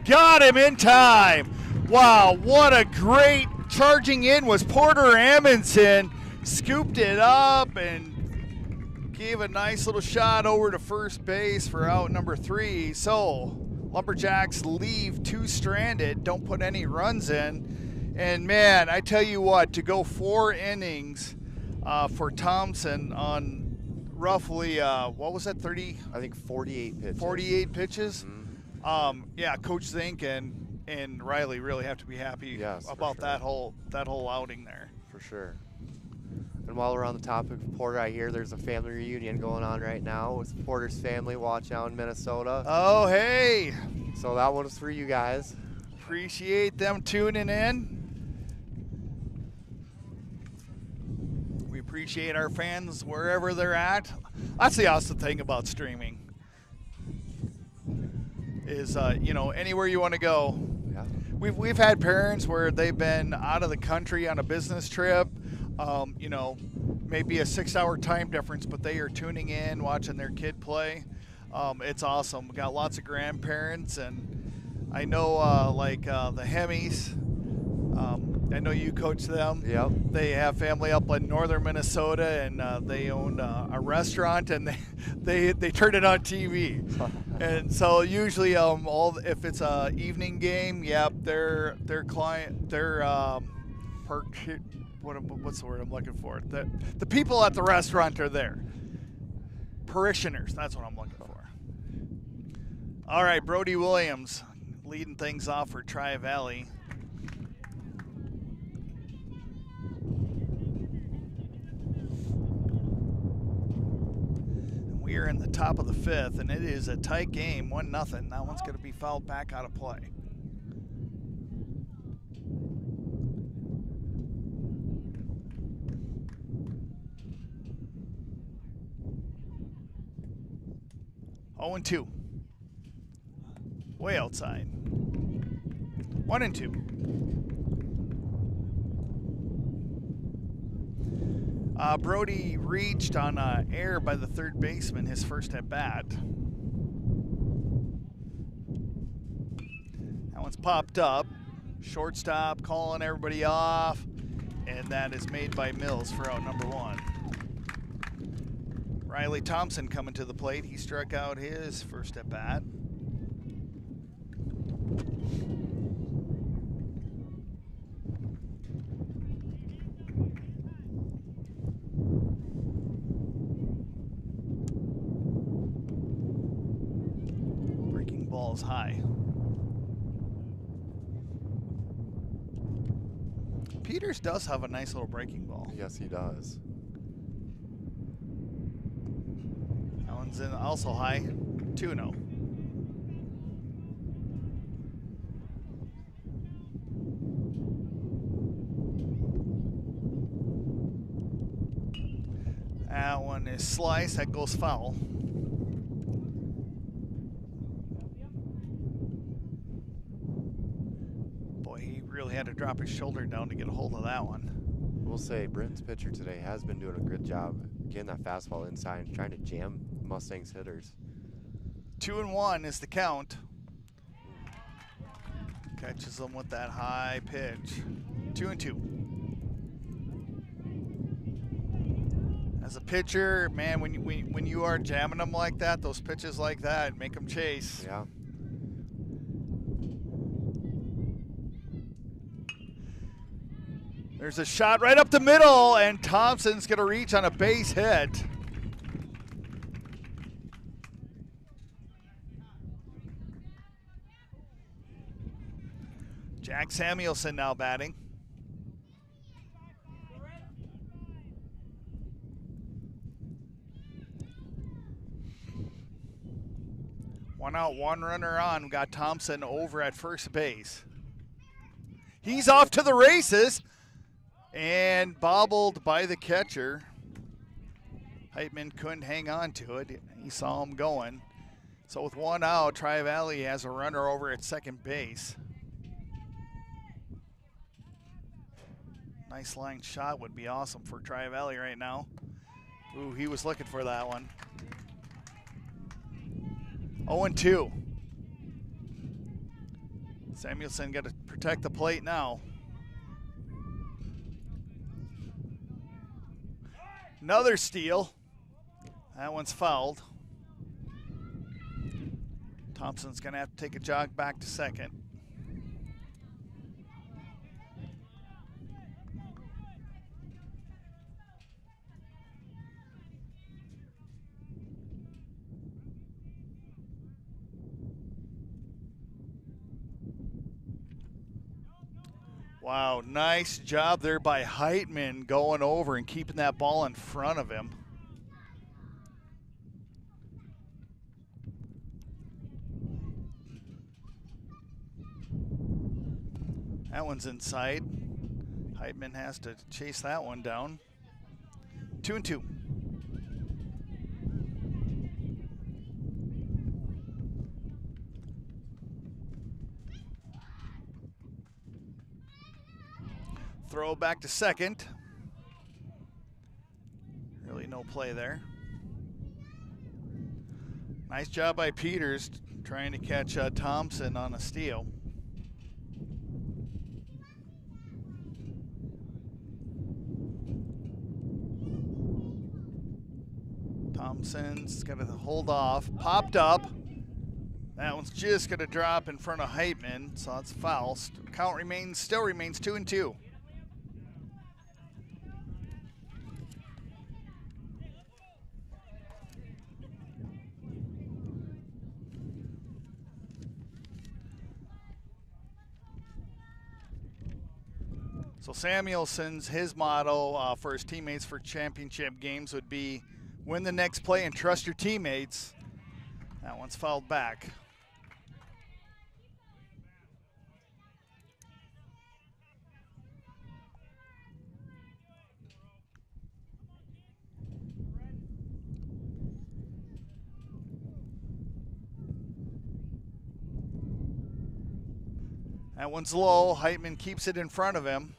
S1: Got him in time. Wow, what a great charging in was Porter Amundsen. Scooped it up and gave a nice little shot over to first base for out number 3. So Lumberjacks leave 2 stranded, don't put any runs in. And man, I tell you what, to go 4 innings for Thompson on roughly, what was that, 30?
S2: I think 48 pitches.
S1: 48 pitches?
S2: Mm-hmm.
S1: Yeah, Coach Zink and Riley really have to be happy about that whole outing there.
S2: For sure. And while we're on the topic of Porter, I hear there's a family reunion going on right now with Porter's family watching out in Minnesota.
S1: Oh, hey.
S2: So that one's for you guys.
S1: Appreciate them tuning in. We appreciate our fans wherever they're at. That's the awesome thing about streaming is, anywhere you want to go.
S2: Yeah.
S1: We've had parents where they've been out of the country on a business trip, maybe a 6-hour time difference, but they are tuning in, watching their kid play. It's awesome. We got lots of grandparents, and I know the Hemis. I know you coach them.
S2: Yep.
S1: They have family up in northern Minnesota, and they own a restaurant, and they turn it on TV. And so usually, if it's a evening game, their client, what's the word I'm looking for? The people at the restaurant are there. Parishioners, that's what I'm looking for. All right, Brody Williams leading things off for Tri-Valley. We are in the top of the 5th, and it is a tight game, 1-0. That one's going to be fouled back out of play. Oh, and 2. Way outside. 1 and 2. Brody reached on air by the third baseman, his first at bat. That one's popped up. Shortstop calling everybody off, and that is made by Mills for out number 1. Riley Thompson coming to the plate. He struck out his first at bat. Breaking ball's high. Peters does have a nice little breaking ball.
S2: Yes, he does.
S1: That one's in also high. 2-0. That one is sliced. That goes foul. Boy, he really had to drop his shoulder down to get a hold of that one.
S2: We'll say Britton's pitcher today has been doing a good job getting that fastball inside and trying to jam Mustangs hitters.
S1: 2-1 is the count. Catches them with that high pitch. 2-2. As a pitcher, man, when you are jamming them like that, those pitches like that, make them chase.
S2: Yeah.
S1: There's a shot right up the middle, and Thompson's going to reach on a base hit. Jack Samuelson now batting. One out, one runner on. We got Thompson over at first base. He's off to the races and bobbled by the catcher. Heitman couldn't hang on to it. He saw him going. So with one out, Tri-Valley has a runner over at second base. Nice line shot would be awesome for Tri-Valley right now. Ooh, he was looking for that one. 0-2. Samuelson got to protect the plate now. Another steal. That one's fouled. Thompson's going to have to take a jog back to second. Wow, nice job there by Heitman going over and keeping that ball in front of him. That one's inside. Heitman has to chase that one down. 2-2. Throw back to second. Really no play there. Nice job by Peters trying to catch Thompson on a steal. Thompson's got to hold off. Popped up. That one's just going to drop in front of Heitman, so that's foul. Count still remains 2-2. So Samuelson's, his motto for his teammates for championship games would be win the next play and trust your teammates. That one's fouled back. That one's low. Heitman keeps it in front of him.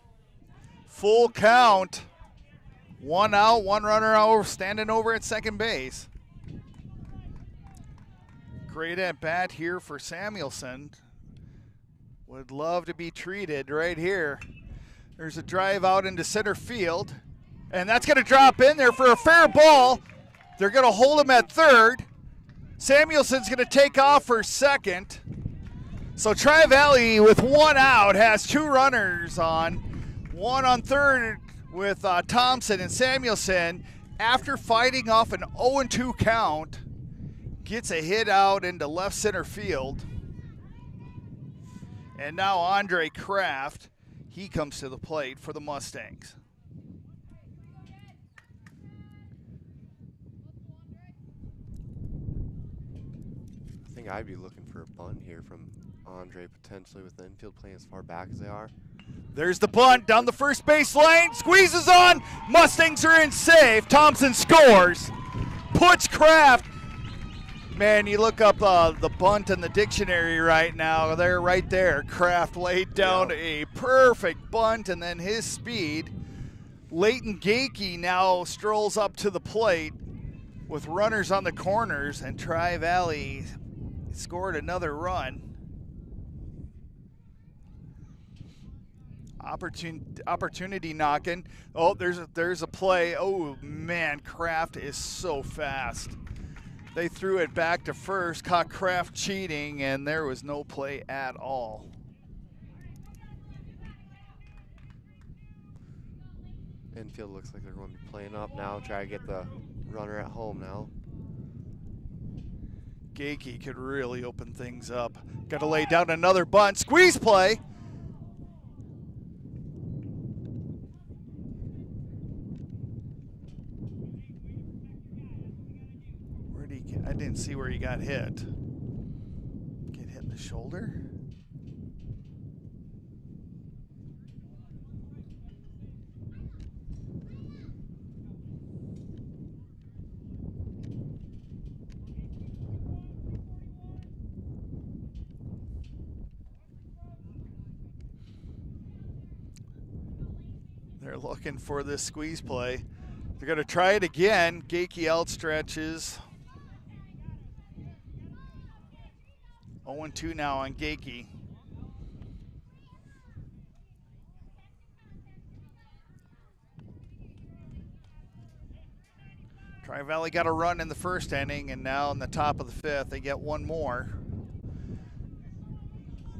S1: Full count. One out, one runner over, standing over at second base. Great at bat here for Samuelson. Would love to be treated right here. There's a drive out into center field. And that's going to drop in there for a fair ball. They're going to hold him at third. Samuelson's going to take off for second. So Tri-Valley with one out has two runners on. One on third with Thompson and Samuelson. After fighting off an 0-2 count, gets a hit out into left center field. And now Andre Kraft, he comes to the plate for the Mustangs.
S2: I think I'd be looking for a bunt here from Andre, potentially with the infield playing as far back as they are.
S1: There's the bunt down the first base lane. Squeezes on. Mustangs are in safe. Thompson scores. Puts Kraft. Man, you look up the bunt in the dictionary right now. They're right there. Kraft laid down a perfect bunt, and then his speed. Leighton Gakey now strolls up to the plate with runners on the corners, and Tri-Valley scored another run. Opportunity knocking. Oh, there's a play. Oh man, Kraft is so fast. They threw it back to first, caught Kraft cheating, and there was no play at all.
S2: Infield looks like they're going to be playing up now, try to get the runner at home now.
S1: Gakey could really open things up. Got to lay down another bunt. Squeeze play. I didn't see where he got hit. Get hit in the shoulder? They're looking for this squeeze play. They're going to try it again. Gakey outstretches. 0-2 now on Gakey. Tri-Valley got a run in the first inning, and now in the top of the fifth, they get one more.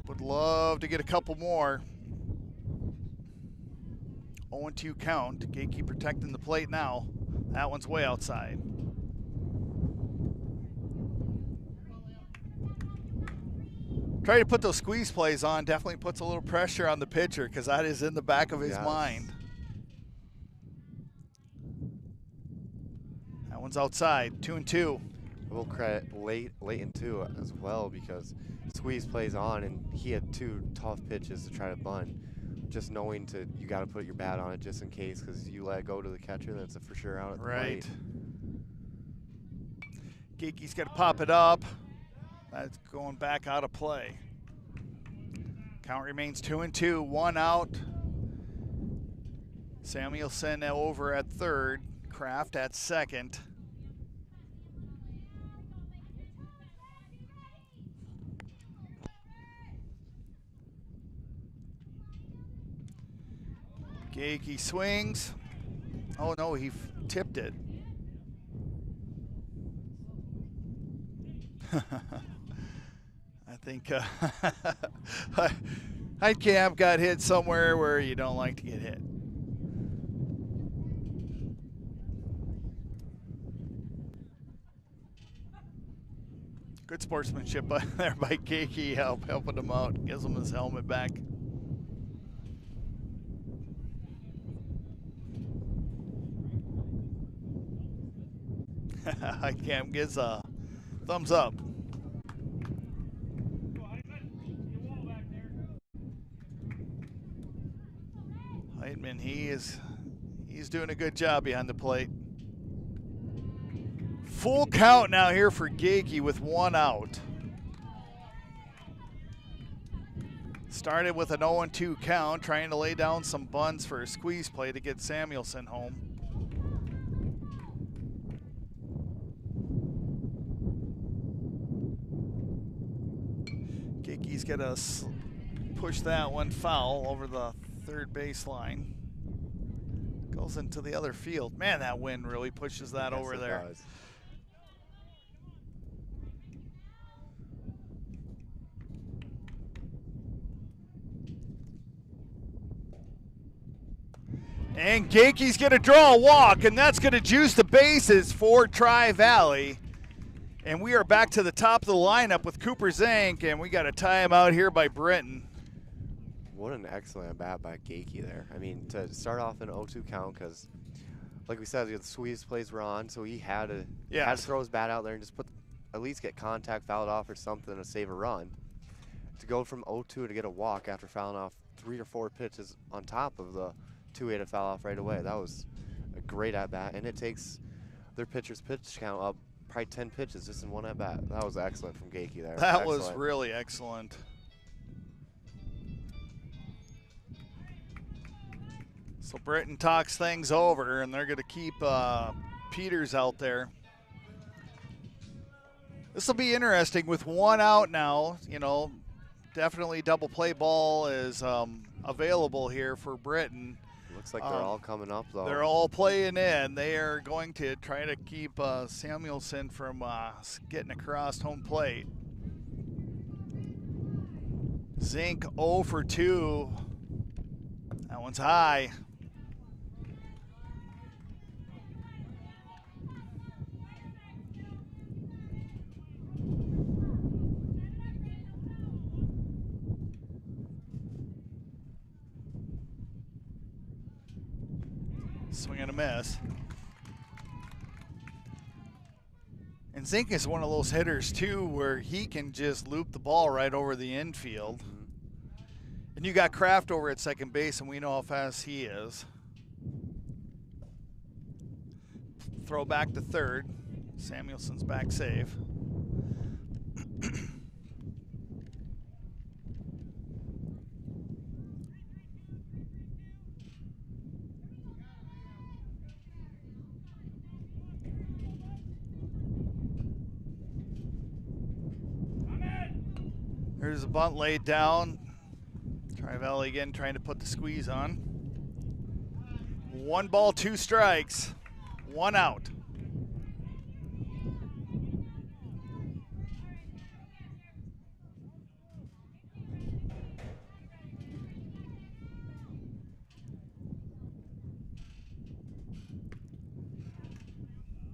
S1: Would love to get a couple more. 0-2 count. Gakey protecting the plate now. That one's way outside. Try to put those squeeze plays on. Definitely puts a little pressure on the pitcher because that is in the back of his mind. That one's outside. 2-2.
S2: I will credit Leighton too as well, because squeeze plays on and he had two tough pitches to try to bunt. Just knowing you got to put your bat on it just in case, because you let it go to the catcher, that's a for sure out at the plate.
S1: Gakey's got to pop it up. That's going back out of play. Count remains 2-2, one out. Samuelson over at third, Kraft at second. Gakey swings. Oh no, he tipped it. I think Heitkamp got hit somewhere where you don't like to get hit. Good sportsmanship there by Gakey, helping him out, gives him his helmet back. Heitkamp gives a thumbs up. Heitman, he's doing a good job behind the plate. Full count now here for Gakey with one out. Started with an 0-2 count, trying to lay down some bunts for a squeeze play to get Samuelson home. Gakey's got to push that one foul over the third baseline. Goes into the other field. Man, that wind really pushes that over there. Does. And Gakey's going to draw a walk, and that's going to juice the bases for Tri-Valley. And we are back to the top of the lineup with Cooper Zank, and we got a timeout here by Britton.
S2: What an excellent bat by Gakey there. I mean, to start off an 0-2 count, because like we said, the squeeze plays were on, so he had to throw his bat out there and just at least get contact, foul it off or something to save a run. To go from 0-2 to get a walk after fouling off 3 or 4 pitches on top of the 2-8 that fell off right away. That was a great at bat, and it takes their pitcher's pitch count up probably 10 pitches just in one at bat. That was excellent from Gakey there.
S1: That
S2: excellent.
S1: was really excellent. So Britton talks things over, and they're going to keep Peters out there. This will be interesting with 1 out now. You know, definitely double play ball is available here for Britton.
S2: Looks like they're all coming up, though.
S1: They're all playing in. They are going to try to keep Samuelson from getting across home plate. Zink 0 for 2. That one's high. Swing and a miss. And Zink is one of those hitters, too, where he can just loop the ball right over the infield. And you got Kraft over at second base, and we know how fast he is. Throw back to third. Samuelson's back safe. There's a bunt laid down. Tri-Valley again trying to put the squeeze on. 1 ball, 2 strikes, 1 out.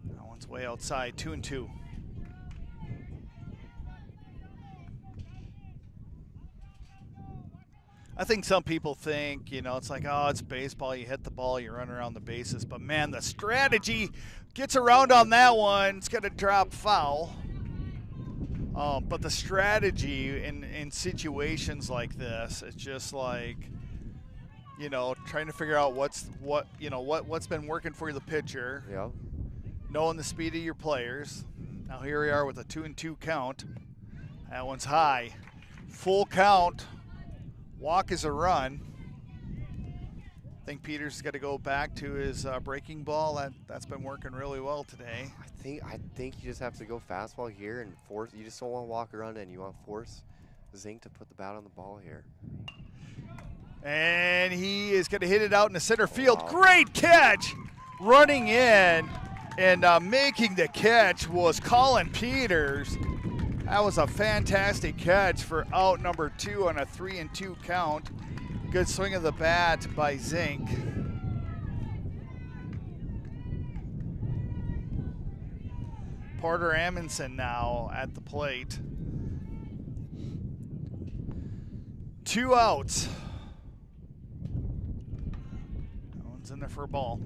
S1: That one's way outside, 2-2. I think some people think, you know, it's like, oh, it's baseball. You hit the ball, you run around the bases. But, man, the strategy gets around on that one. It's going to drop foul. But the strategy in situations like this, it's just like, you know, trying to figure out what's been working for the pitcher.
S2: Yep.
S1: Knowing the speed of your players. Now here we are with a 2-2 count. That one's high. Full count. Walk is a run. I think Peters has got to go back to his breaking ball. That's been working really well today.
S2: I think you just have to go fastball here and force. You just don't want to walk around in. You want to force Zink to put the bat on the ball here.
S1: And he is going to hit it out in the center field. Wow. Great catch! Running in and making the catch was Colin Peters. That was a fantastic catch for out number 2 on a 3-2 count. Good swing of the bat by Zink. Porter Amundsen now at the plate. 2 outs. That one's in there for a ball.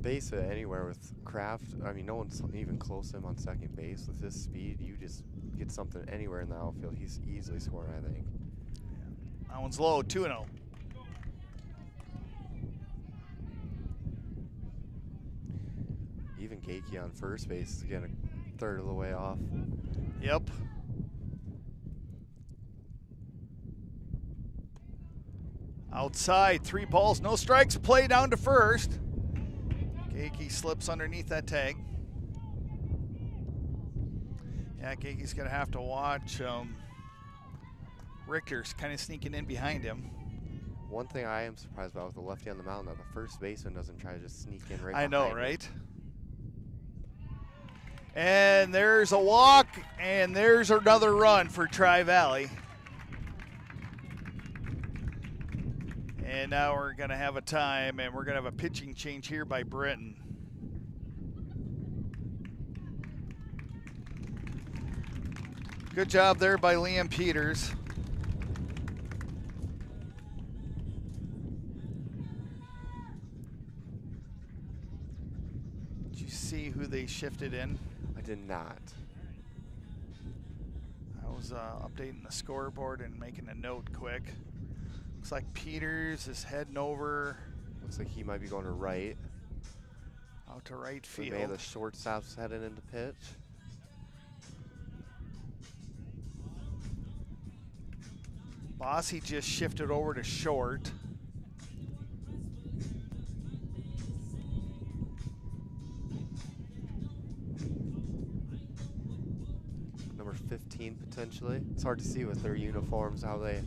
S2: Base it anywhere with Kraft. I mean, no one's even close to him on second base. With his speed, you just get something anywhere in the outfield. He's easily scoring, I think.
S1: Yeah. That one's low, 2-0.
S2: Even Gakey on first base is getting a third of the way off.
S1: Yep. Outside, 3 balls, no strikes, play down to first. Gakey slips underneath that tag. Yeah, Gakey's going to have to watch Richter's kind of sneaking in behind him.
S2: One thing I am surprised about with the lefty on the mound, that the first baseman doesn't try to just sneak in right
S1: I know,
S2: him.
S1: right? And there's a walk, and there's another run for Tri-Valley. And now we're going to have a time, and we're going to have a pitching change here by Britton. Good job there by Liam Peters. Did you see who they shifted in?
S2: I did not.
S1: That was was updating the scoreboard and making a note quick. Looks like Peters is heading over.
S2: Looks like he might be going to right.
S1: Out to right
S2: So
S1: field.
S2: maybe the shortstop's heading into pitch.
S1: Bossy just shifted over to short.
S2: Number 15 potentially. It's hard to see with their uniforms how they.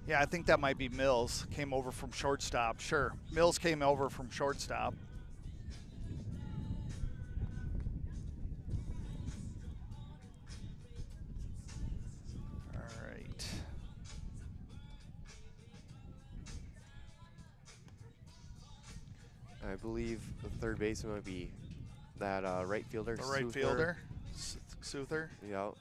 S1: Yeah, I think that might be Mills. Came over from shortstop. Sure, Mills came over from shortstop. All right.
S2: I believe the third baseman would be that right fielder.
S1: The right fielder, Souther.
S2: Yep.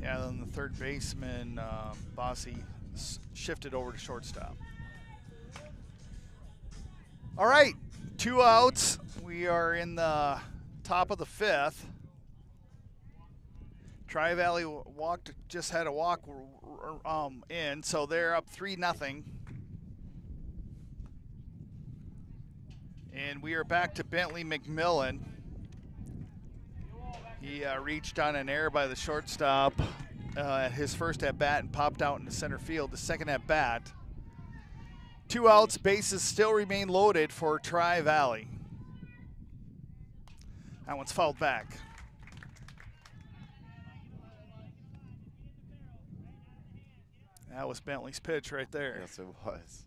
S1: Yeah, then the third baseman, Bossy, shifted over to shortstop. All right, 2 outs. We are in the top of the 5th. Tri-Valley just had a walk in, so they're up 3-0. And we are back to Bentley McMillan. He reached on an error by the shortstop at his first at-bat and popped out into center field. The second at-bat. 2 outs, bases still remain loaded for Tri-Valley. That one's fouled back. That was Bentley's pitch right there.
S2: Yes, it was.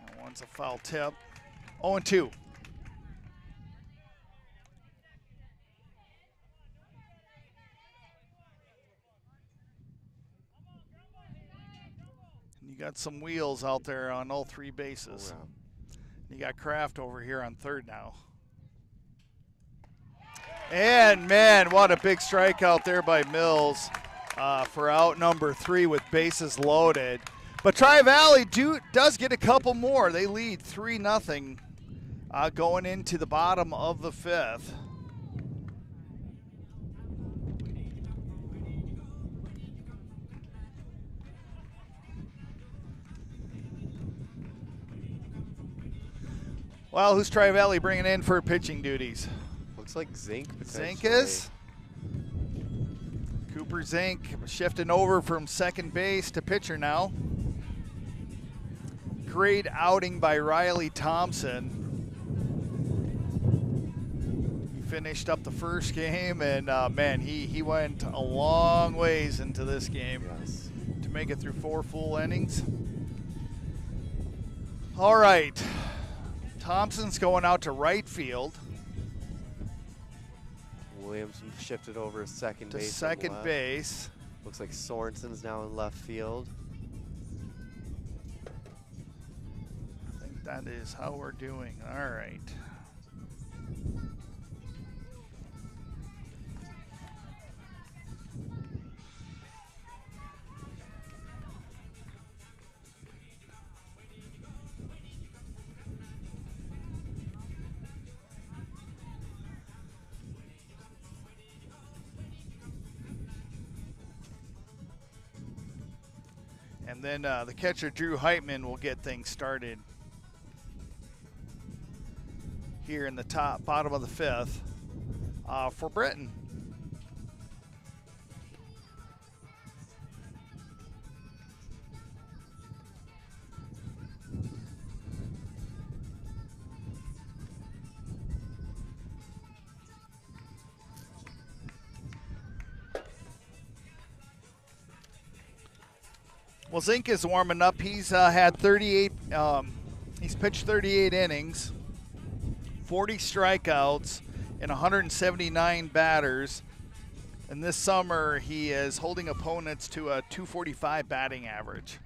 S1: That one's a foul tip. 0-2. You got some wheels out there on all 3 bases.
S2: Oh, yeah.
S1: You got Kraft over here on third now. And, man, what a big strikeout there by Mills for out number 3 with bases loaded. But Tri-Valley does get a couple more. They lead 3-0 going into the bottom of the 5th. Well, who's Tri-Valley bringing in for pitching duties?
S2: Looks like Zink potentially.
S1: Zink is. Cooper Zink shifting over from second base to pitcher now. Great outing by Riley Thompson. He finished up the first game, and man, he went a long ways into this game to make it through 4 full innings. All right. Thompson's going out to right field.
S2: Williamson shifted over to second
S1: To
S2: base.
S1: second base.
S2: Looks like Sorensen's now in left field.
S1: I think that is how we're doing. All right. And then the catcher, Drew Heitman, will get things started here in the bottom of the 5th for Breton. Well, Zink is warming up. He's had 38. He's pitched 38 innings, 40 strikeouts, and 179 batters. And this summer, he is holding opponents to a .245 batting average.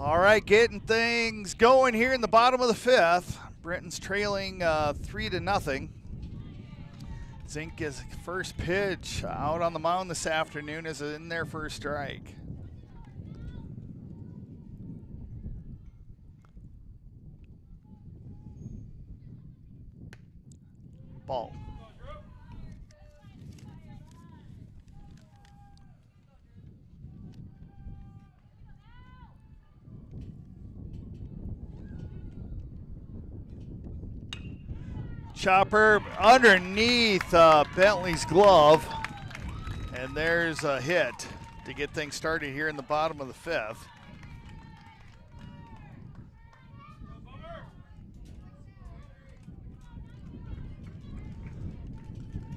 S1: All right, getting things going here in the bottom of the fifth. Brenton's trailing 3-0. Zink is first pitch out on the mound this afternoon is in there for a strike. Ball. Chopper underneath Bentley's glove. And there's a hit to get things started here in the bottom of the fifth.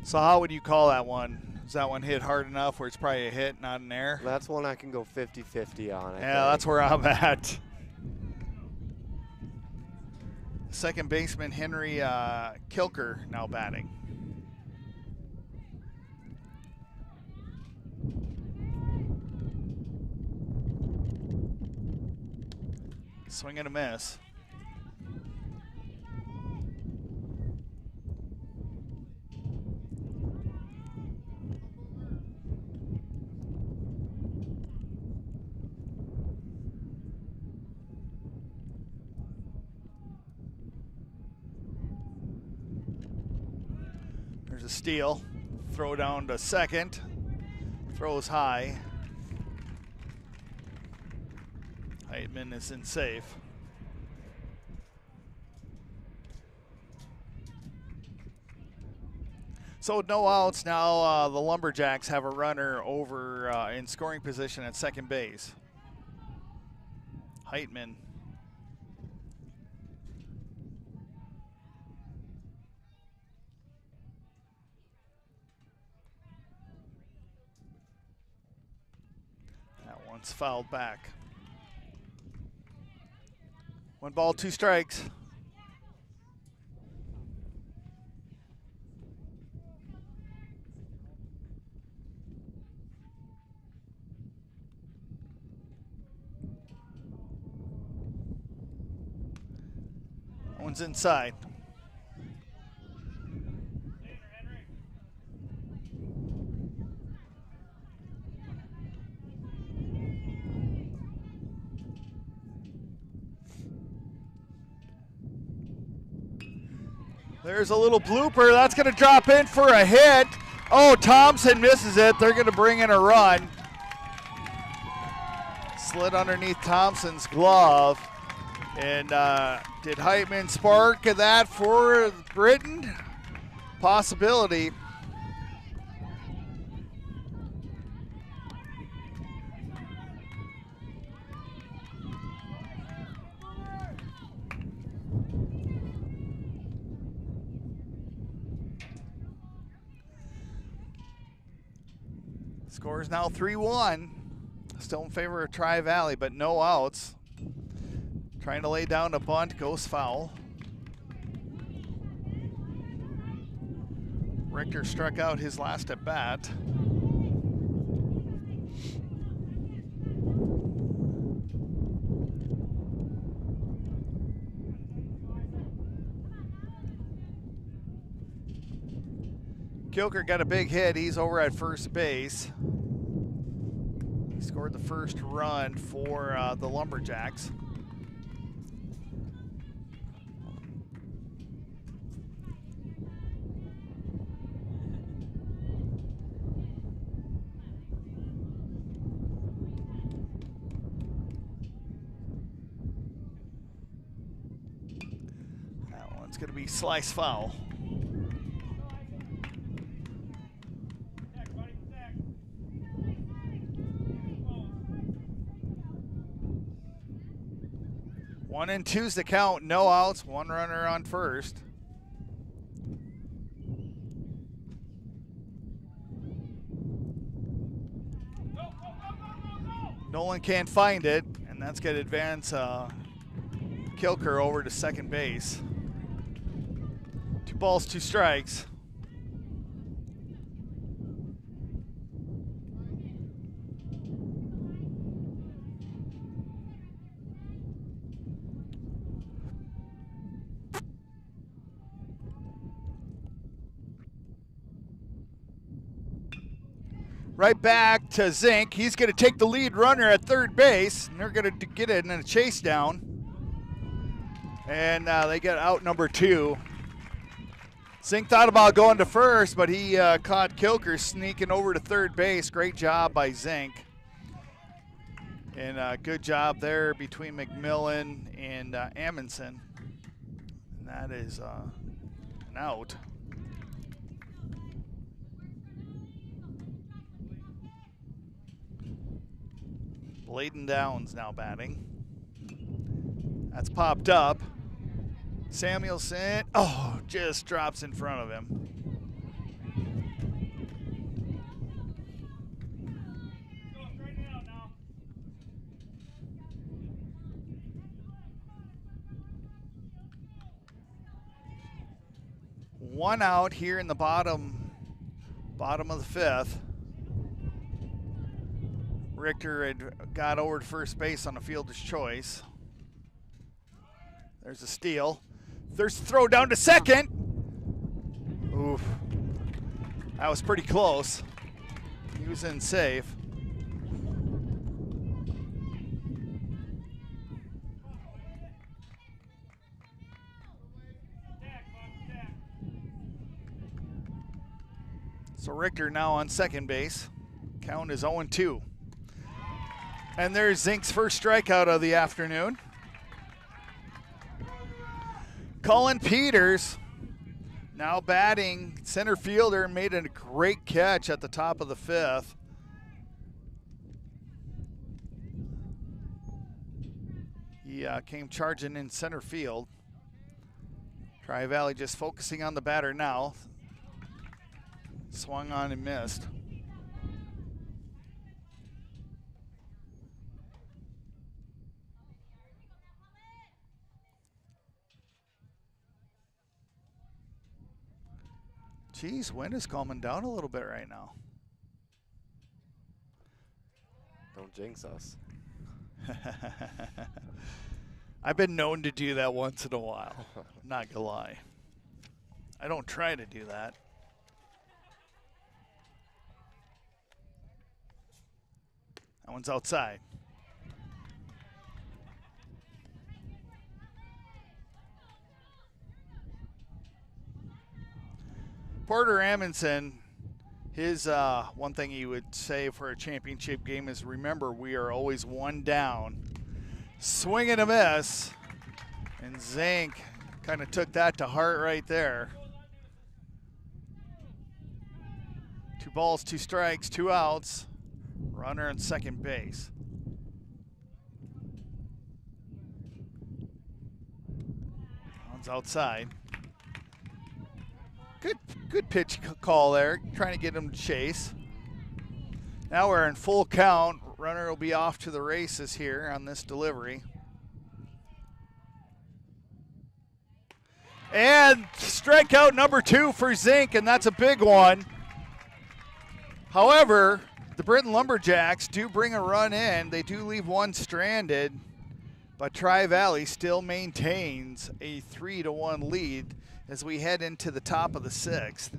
S1: So how would you call that one? Is that one hit hard enough where it's probably a hit, not an error?
S2: That's one I can go 50-50 on.
S1: Yeah, that's where I'm at. Second baseman Henry Kilker now batting. Swing and a miss. There's a steal. Throw down to second. Throws high. Heitman is in safe. So with no outs now, the Lumberjacks have a runner over in scoring position at second base. Heitman. That one's fouled back. 1 ball, 2 strikes. One's inside. There's a little blooper. That's going to drop in for a hit. Oh, Thompson misses it. They're going to bring in a run. Slid underneath Thompson's glove. And did Heitman spark that for Britain? Possibility. Score is now 3-1. Still in favor of Tri-Valley, but no outs. Trying to lay down a bunt, goes foul. Richter struck out his last at bat. Kilker got a big hit. He's over at first base. He scored the first run for the Lumberjacks. That one's going to be slice foul. One and two's the count, no outs, 1 runner on first. Nolan can't find it, and that's going to advance Kilker over to second base. 2 balls, 2 strikes. Right back to Zink. He's going to take the lead runner at third base, and they're going to get it in a chase down. And they get out number 2. Zink thought about going to first, but he caught Kilker sneaking over to third base. Great job by Zink. And good job there between McMillan and Amundsen. And that is an out. Bladen Downs now batting. That's popped up. Samuelson, oh, just drops in front of him. One out here in the bottom of the 5th. Richter had got over to first base on a fielder's choice. There's a steal. There's a throw down to second. Oof. That was pretty close. He was in safe. So Richter now on second base. Count is 0-2. And there's Zink's first strikeout of the afternoon. Cullen Peters now batting center fielder, made a great catch at the top of the 5th. He came charging in center field. Tri-Valley just focusing on the batter now. Swung on and missed. Geez, wind is calming down a little bit right now.
S2: Don't jinx us.
S1: I've been known to do that once in a while. Not gonna lie. I don't try to do that. That one's outside. Porter Amundsen, his one thing he would say for a championship game is, remember, we are always one down. Swing and a miss. And Zink kind of took that to heart right there. 2 balls, 2 strikes, 2 outs. Runner on second base. One's outside. Good pitch call there, trying to get him to chase. Now we're in full count. Runner will be off to the races here on this delivery. And strikeout number 2 for Zink, and that's a big one. However, the Britton Lumberjacks do bring a run in. They do leave one stranded, but Tri-Valley still maintains a 3-1 lead as we head into the top of the 6th.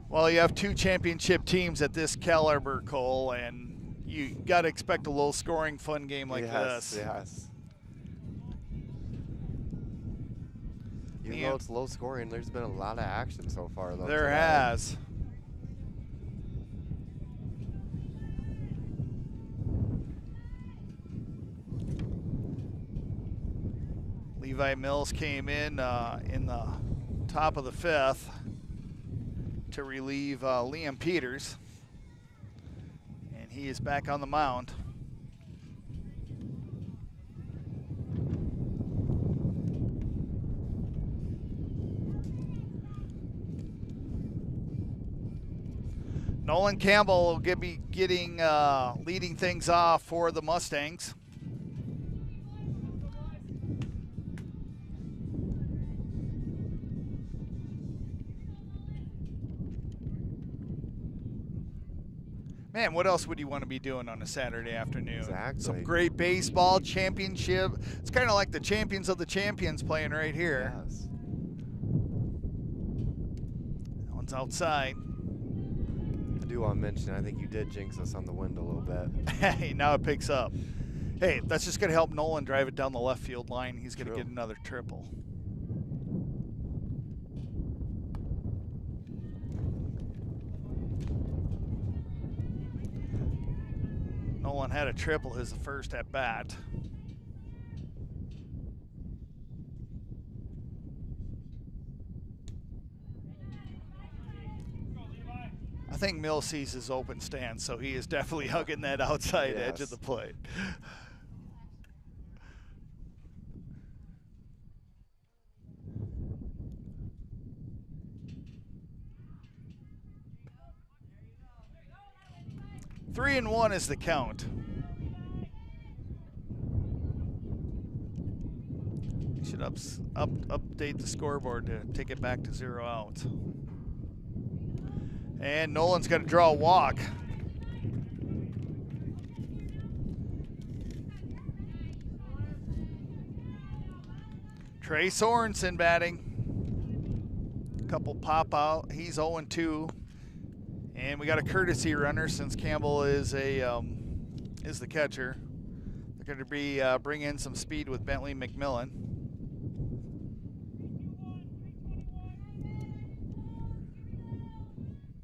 S1: Well, you have 2 championship teams at this caliber, Cole, and you got to expect a low-scoring, fun game like this.
S2: Yes. Even though it's low-scoring, there's been a lot of action so far, though.
S1: There has. Levi Mills came in the top of the 5th to relieve Liam Peters, and he is back on the mound. Nolan Campbell will be leading things off for the Mustangs. Man, what else would you want to be doing on a Saturday afternoon?
S2: Exactly.
S1: Some great baseball, championship. It's kind of like the champions of the champions playing right here.
S2: Yes.
S1: That one's outside.
S2: I do want to mention, I think you did jinx us on the wind a little bit.
S1: Hey, now it picks up. Hey, that's just going to help Nolan drive it down the left field line. He's going to get another triple. Nolan had a triple his first at bat. I think Mill sees his open stance, so he is definitely hugging that outside edge of the plate. Three and one is the count. You should update the scoreboard to take it back to 0 outs. And Nolan's going to draw a walk. Trey Sorensen batting. Couple pop out. He's 0-2. And we got a courtesy runner since Campbell is the catcher. They're going to be bring in some speed with Bentley McMillan.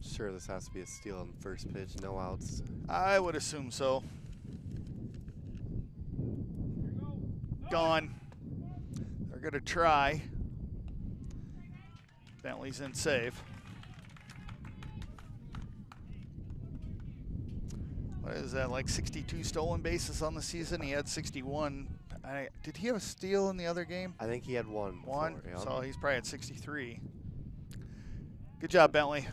S2: Sure, this has to be a steal on the first pitch, no outs.
S1: I would assume so. Gone. They're going to try. Bentley's in safe. What is that, like 62 stolen bases on the season? He had 61. Did he have a steal in the other game?
S2: I think he had one.
S1: One?
S2: Before, yeah.
S1: So he's probably at 63. Good job, Bentley.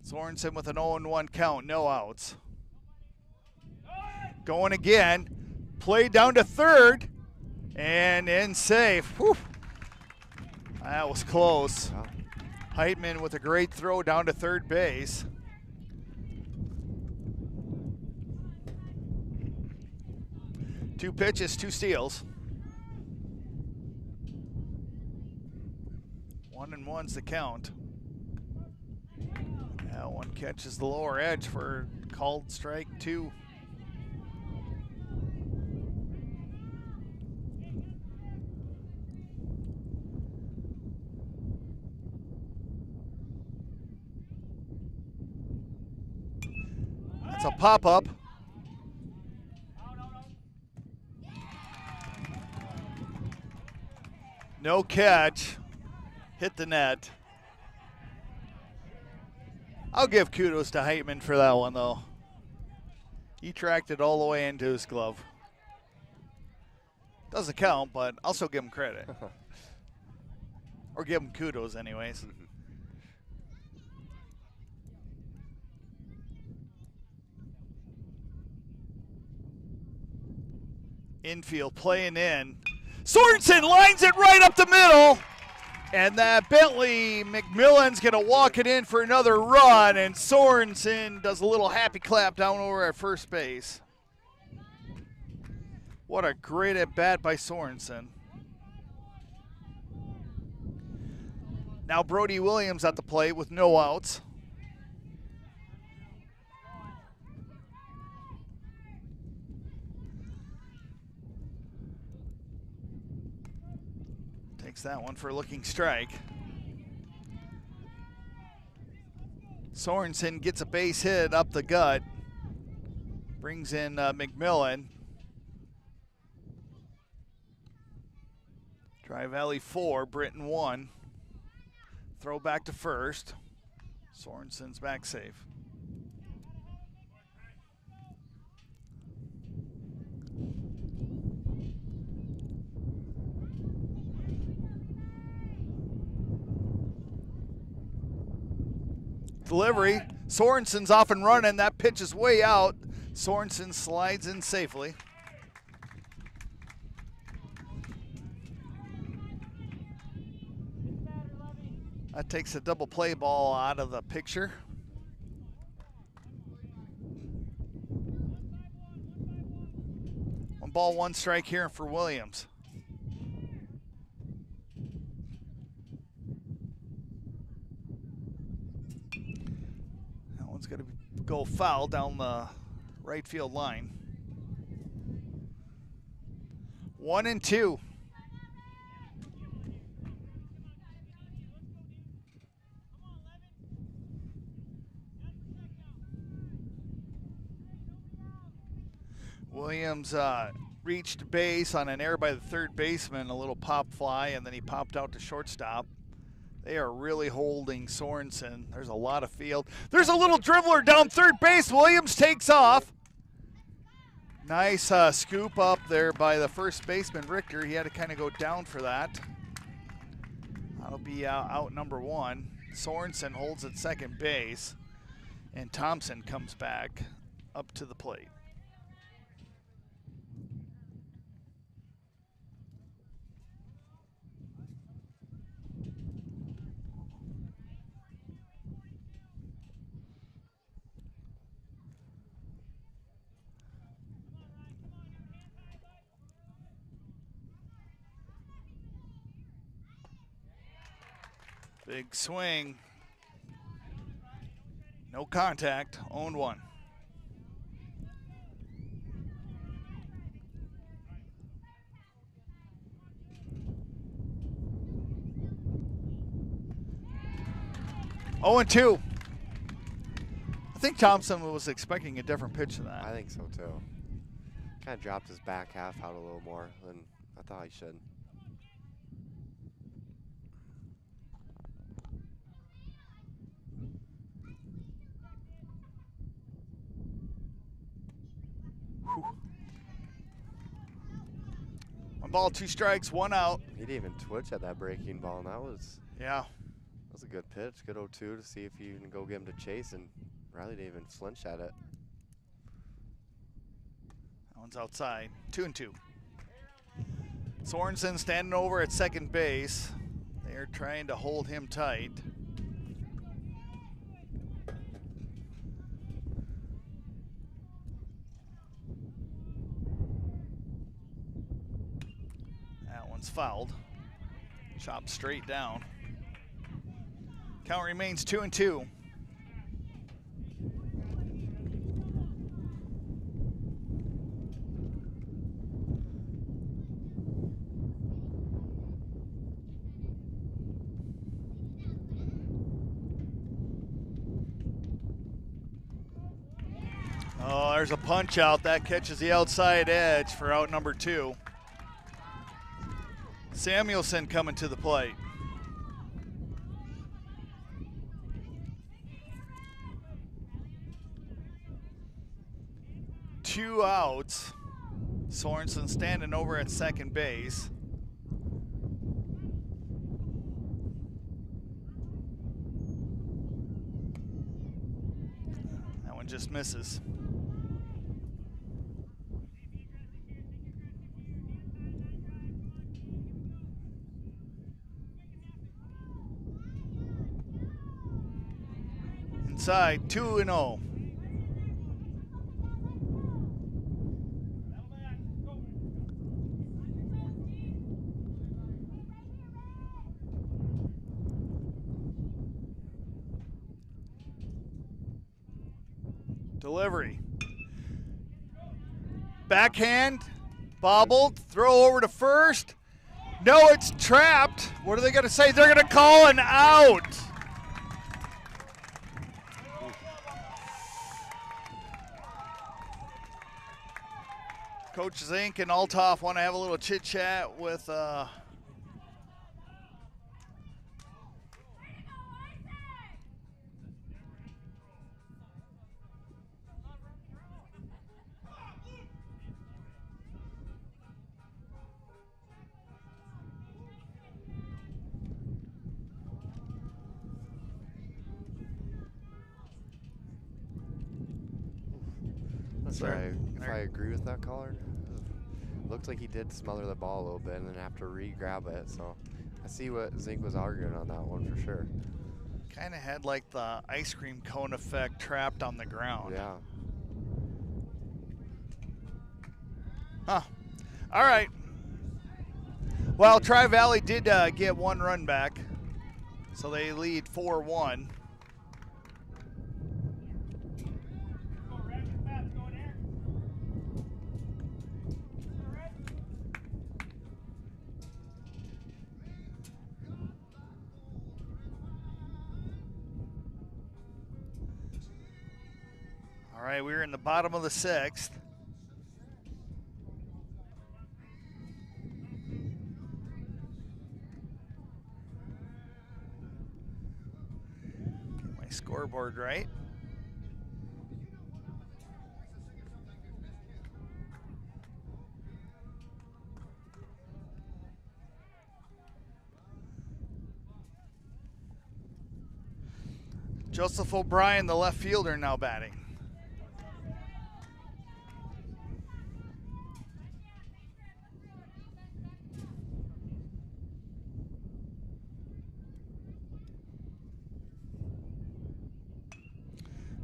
S1: Sorensen with an 0-1 count, no outs. Going again. Played down to third. And in safe. Whew. That was close.
S2: Wow.
S1: Heitman with a great throw down to third base. Two pitches, two steals. 1-1's the count. That one catches the lower edge for called strike 2. That's a pop-up. No catch. Hit the net. I'll give kudos to Heitman for that one, though. He tracked it all the way into his glove. Doesn't count, but I'll still give him credit. Or give him kudos anyways. Infield playing in. Sorensen lines it right up the middle. And that Bentley McMillan's going to walk it in for another run. And Sorensen does a little happy clap down over at first base. What a great at-bat by Sorensen. Now Brody Williams at the plate with no outs. Takes that one for a looking strike. Sorensen gets a base hit up the gut. Brings in McMillan. Tri-Valley 4, Britton 1. Throw back to first. Sorensen's back safe. Delivery. Sorensen's off and running. That pitch is way out. Sorensen slides in safely. That takes the double play ball out of the picture. One ball, one strike here for Williams. That one's going to go foul down the right field line. 1-2. Williams reached base on an error by the third baseman, a little pop fly, and then he popped out to shortstop. They are really holding Sorensen. There's a lot of field. There's a little dribbler down third base. Williams takes off. Nice scoop up there by the first baseman, Richter. He had to kind of go down for that. That'll be out number one. Sorensen holds at second base, and Thompson comes back up to the plate. Big swing. No contact. 0-1. Oh, and 2. I think Thompson was expecting a different pitch than that.
S2: I think so too. Kind of dropped his back half out a little more than I thought he should.
S1: One ball, 2 strikes, 1 out.
S2: He didn't even twitch at that breaking ball, and that was a good pitch. Good 0-2 to see if you can go get him to chase, and Riley didn't even flinch at it.
S1: That one's outside. 2-2. Sorensen standing over at second base. They're trying to hold him tight. Fouled. Chopped straight down. Count remains 2-2. Oh, there's a punch out. That catches the outside edge for out number 2. Samuelson coming to the plate. Two outs. Sorensen standing over at second base. That one just misses. Inside, 2-0. Delivery. Backhand, bobbled, throw over to first. No, it's trapped. What are they going to say? They're going to call an out. Coach Zink and Althoff want to have a little chit chat with
S2: If I agree with that caller, looks like he did smother the ball a little bit and then have to re-grab it. So I see what Zink was arguing on that one for sure.
S1: Kind of had like the ice cream cone effect trapped on the ground.
S2: Yeah.
S1: Huh. All right. Well, Tri-Valley did get one run back, so they lead 4-1. All right, we're in the bottom of the 6th. Get my scoreboard right. Joseph O'Brien, the left fielder, now batting.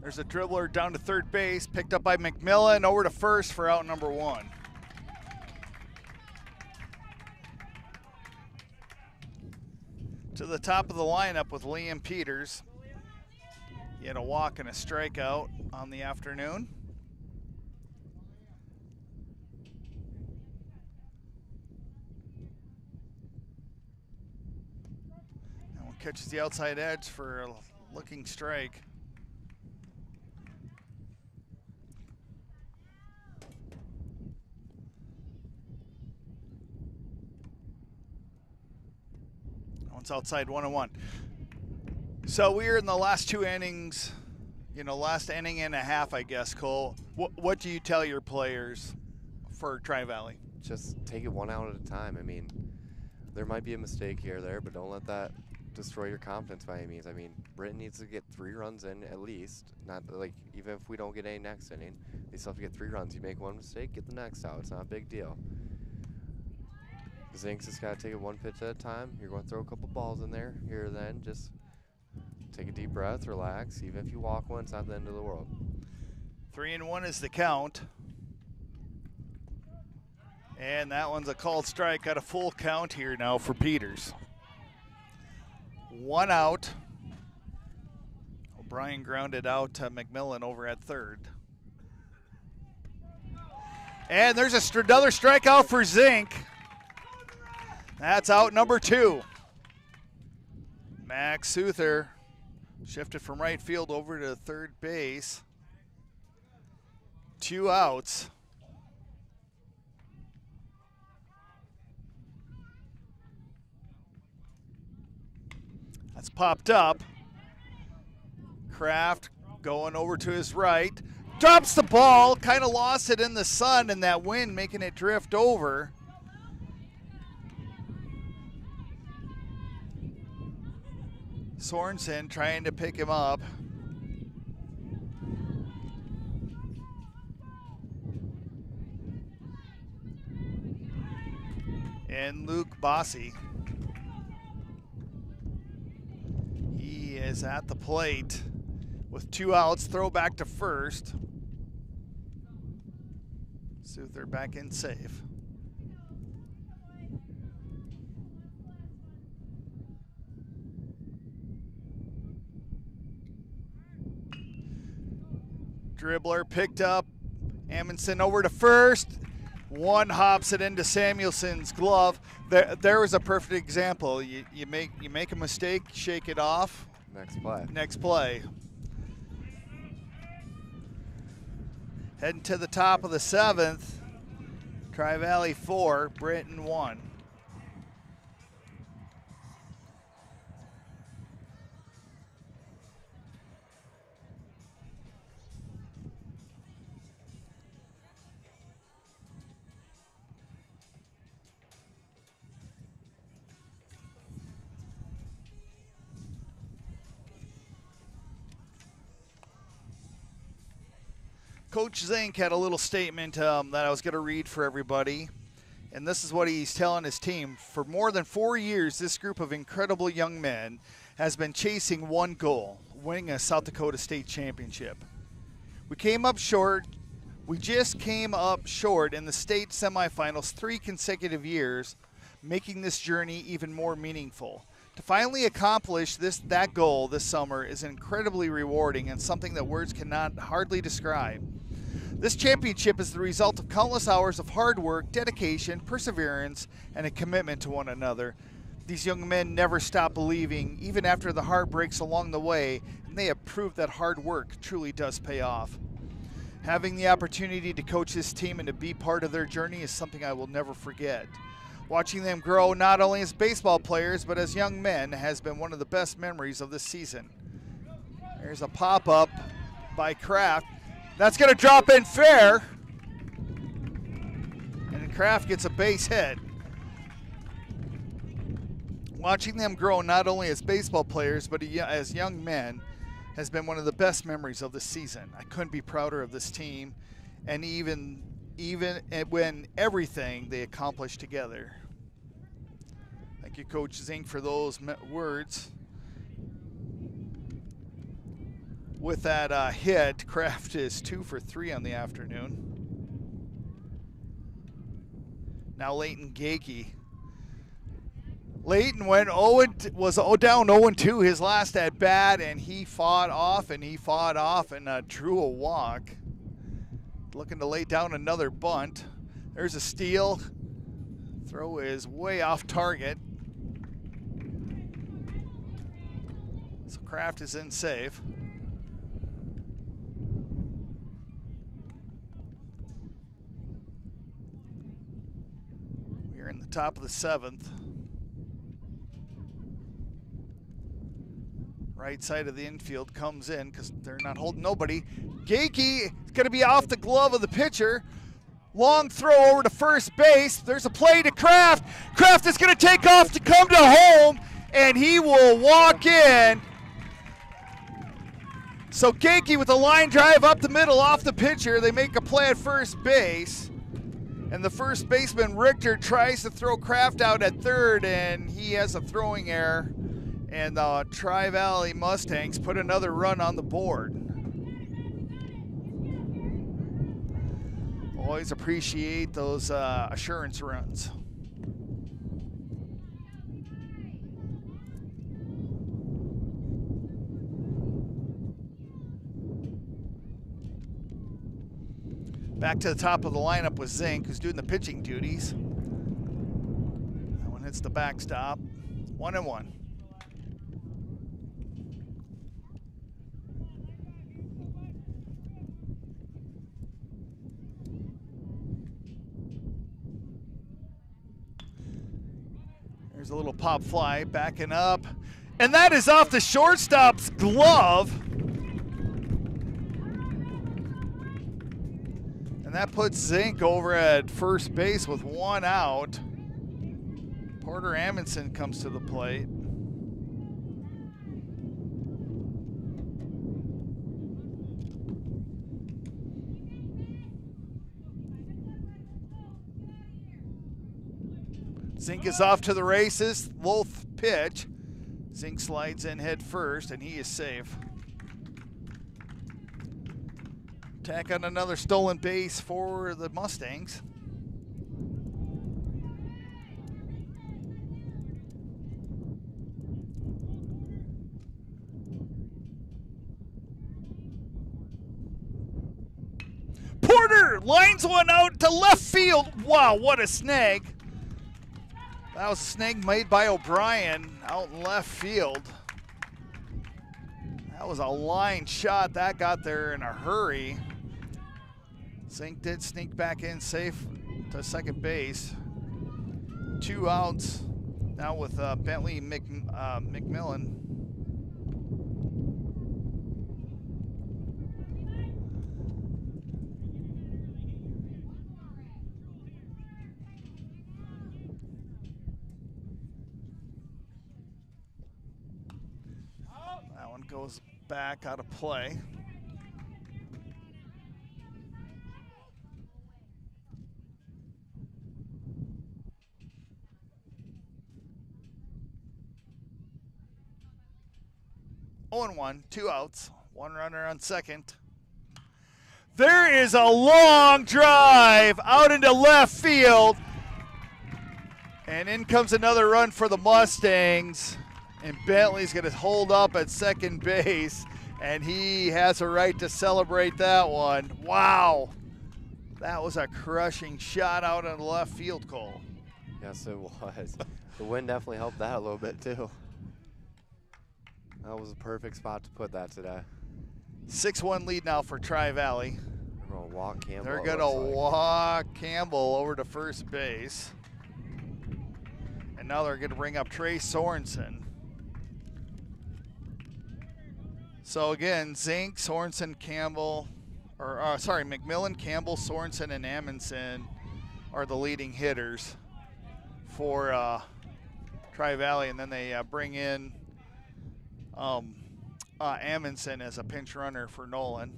S1: There's a dribbler down to third base, picked up by McMillan, over to first for out number 1. To the top of the lineup with Liam Peters. He had a walk and a strikeout on the afternoon. That one catches the outside edge for a looking strike. One's outside, 1-1. So we're in the last 2 innings, last inning and a half, I guess, Cole. What do you tell your players for Tri-Valley?
S2: Just take it one out at a time. I mean, there might be a mistake here or there, but don't let that destroy your confidence by any means. I mean, Britton needs to get 3 runs in at least. Not like even if we don't get any next inning, they still have to get 3 runs. You make one mistake, get the next out. It's not a big deal. Zink's just got to take it 1 pitch at a time. You're going to throw a couple balls in there here or then. Just take a deep breath, relax. Even if you walk one, it's not the end of the world.
S1: 3-1 is the count. And that one's a called strike. Got a full count here now for Peters. 1 out. O'Brien grounded out to McMillan over at third. And there's another strikeout for Zink. That's out number 2. Max Souther shifted from right field over to third base. 2 outs. That's popped up. Kraft going over to his right. Drops the ball, kind of lost it in the sun and that wind making it drift over. Sorensen trying to pick him up. And Luke Bossi. He is at the plate with 2 outs. Throw back to first. Souther back in safe. Dribbler picked up. Amundsen over to first. One hops it into Samuelson's glove. There was a perfect example. You make a mistake, shake it off.
S2: Next play.
S1: Next play. Heading to the top of the 7th. Tri-Valley 4, Britton 1. Coach Zink had a little statement that I was going to read for everybody. And this is what he's telling his team. For more than 4 years, this group of incredible young men has been chasing one goal, winning a South Dakota State Championship. We just came up short in the state semifinals 3 consecutive years, making this journey even more meaningful. To finally accomplish that goal this summer is incredibly rewarding and something that words cannot hardly describe. This championship is the result of countless hours of hard work, dedication, perseverance, and a commitment to one another. These young men never stop believing, even after the heartbreaks along the way, and they have proved that hard work truly does pay off. Having the opportunity to coach this team and to be part of their journey is something I will never forget. Watching them grow not only as baseball players, but as young men has been one of the best memories of this season. There's a pop-up by Kraft. That's going to drop in fair. And Kraft gets a base hit. Watching them grow not only as baseball players, but as young men has been one of the best memories of this season. I couldn't be prouder of this team, and even when everything they accomplished together. Thank you, Coach Zink, for those words. With that hit, Kraft is 2 for 3 on the afternoon. Now Leighton Gakey. Leighton was down 0-2 his last at bat, and he fought off and drew a walk. Looking to lay down another bunt. There's a steal. Throw is way off target. So Kraft is in safe. We're in the top of the 7th. Right side of the infield comes in because they're not holding nobody. Gakey is going to be off the glove of the pitcher. Long throw over to first base. There's a play to Kraft. Kraft is going to take off to come to home, and he will walk in. So Gakey with a line drive up the middle off the pitcher. They make a play at first base. And the first baseman, Richter, tries to throw Kraft out at third, and he has a throwing error. And the Tri-Valley Mustangs put another run on the board. Always appreciate those assurance runs. Back to the top of the lineup with Zink, who's doing the pitching duties. That one hits the backstop. 1-1. There's a little pop fly, backing up. And that is off the shortstop's glove. And that puts Zink over at first base with 1 out. Porter Amundsen comes to the plate. Zink is off to the races. Low pitch. Zink slides in head first, and he is safe. Tack on another stolen base for the Mustangs. Porter lines one out to left field. Wow, what a snag. That was a snag made by O'Brien out in left field. That was a line shot. That got there in a hurry. Zink did sneak back in safe to second base. 2 outs now with Bentley McMillan. That one goes back out of play. 0-1, 2 outs, 1 runner on second. There is a long drive out into left field. And in comes another run for the Mustangs. And Bentley's going to hold up at second base. And he has a right to celebrate that one. Wow. That was a crushing shot out in the left field, Cole.
S2: Yes, it was. The wind definitely helped that a little bit, too. That was a perfect spot to put that today.
S1: 6-1 lead now for Tri-Valley.
S2: They're going to walk Campbell.
S1: They're going to walk Campbell over to first base. And now they're going to bring up Trey Sorensen. So again, Zink, Sorensen, Campbell, McMillan, Campbell, Sorensen, and Amundsen are the leading hitters for Tri-Valley. And then they bring in Amundsen as a pinch runner for Nolan.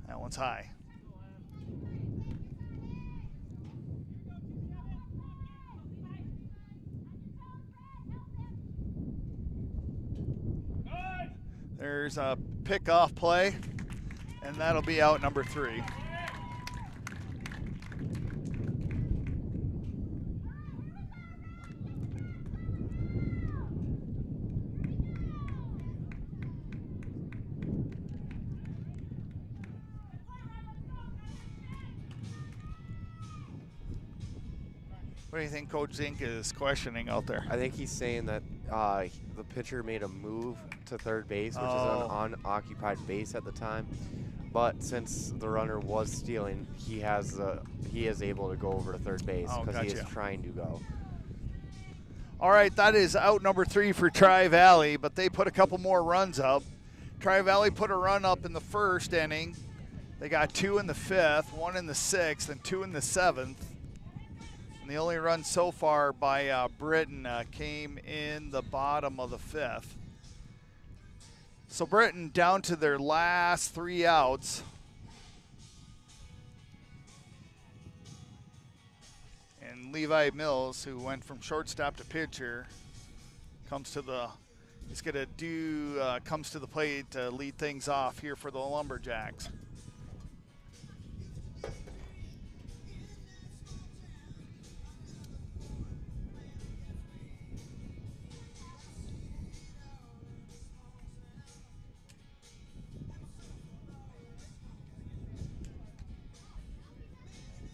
S1: That one's high. There's a pickoff play, and that'll be out number 3. What do you think Coach Zink is questioning out there?
S2: I think he's saying that the pitcher made a move to third base, which is an unoccupied base at the time. But since the runner was stealing, he is able to go over to third base because he is trying to go.
S1: All right, that is out number 3 for Tri-Valley, but they put a couple more runs up. Tri-Valley put a run up in the first inning. They got 2 in the 5th, 1 in the 6th, and 2 in the 7th. And the only run so far by Britton came in the bottom of the 5th. So Britton down to their last 3 outs. And Levi Mills, who went from shortstop to pitcher, comes to the plate to lead things off here for the Lumberjacks.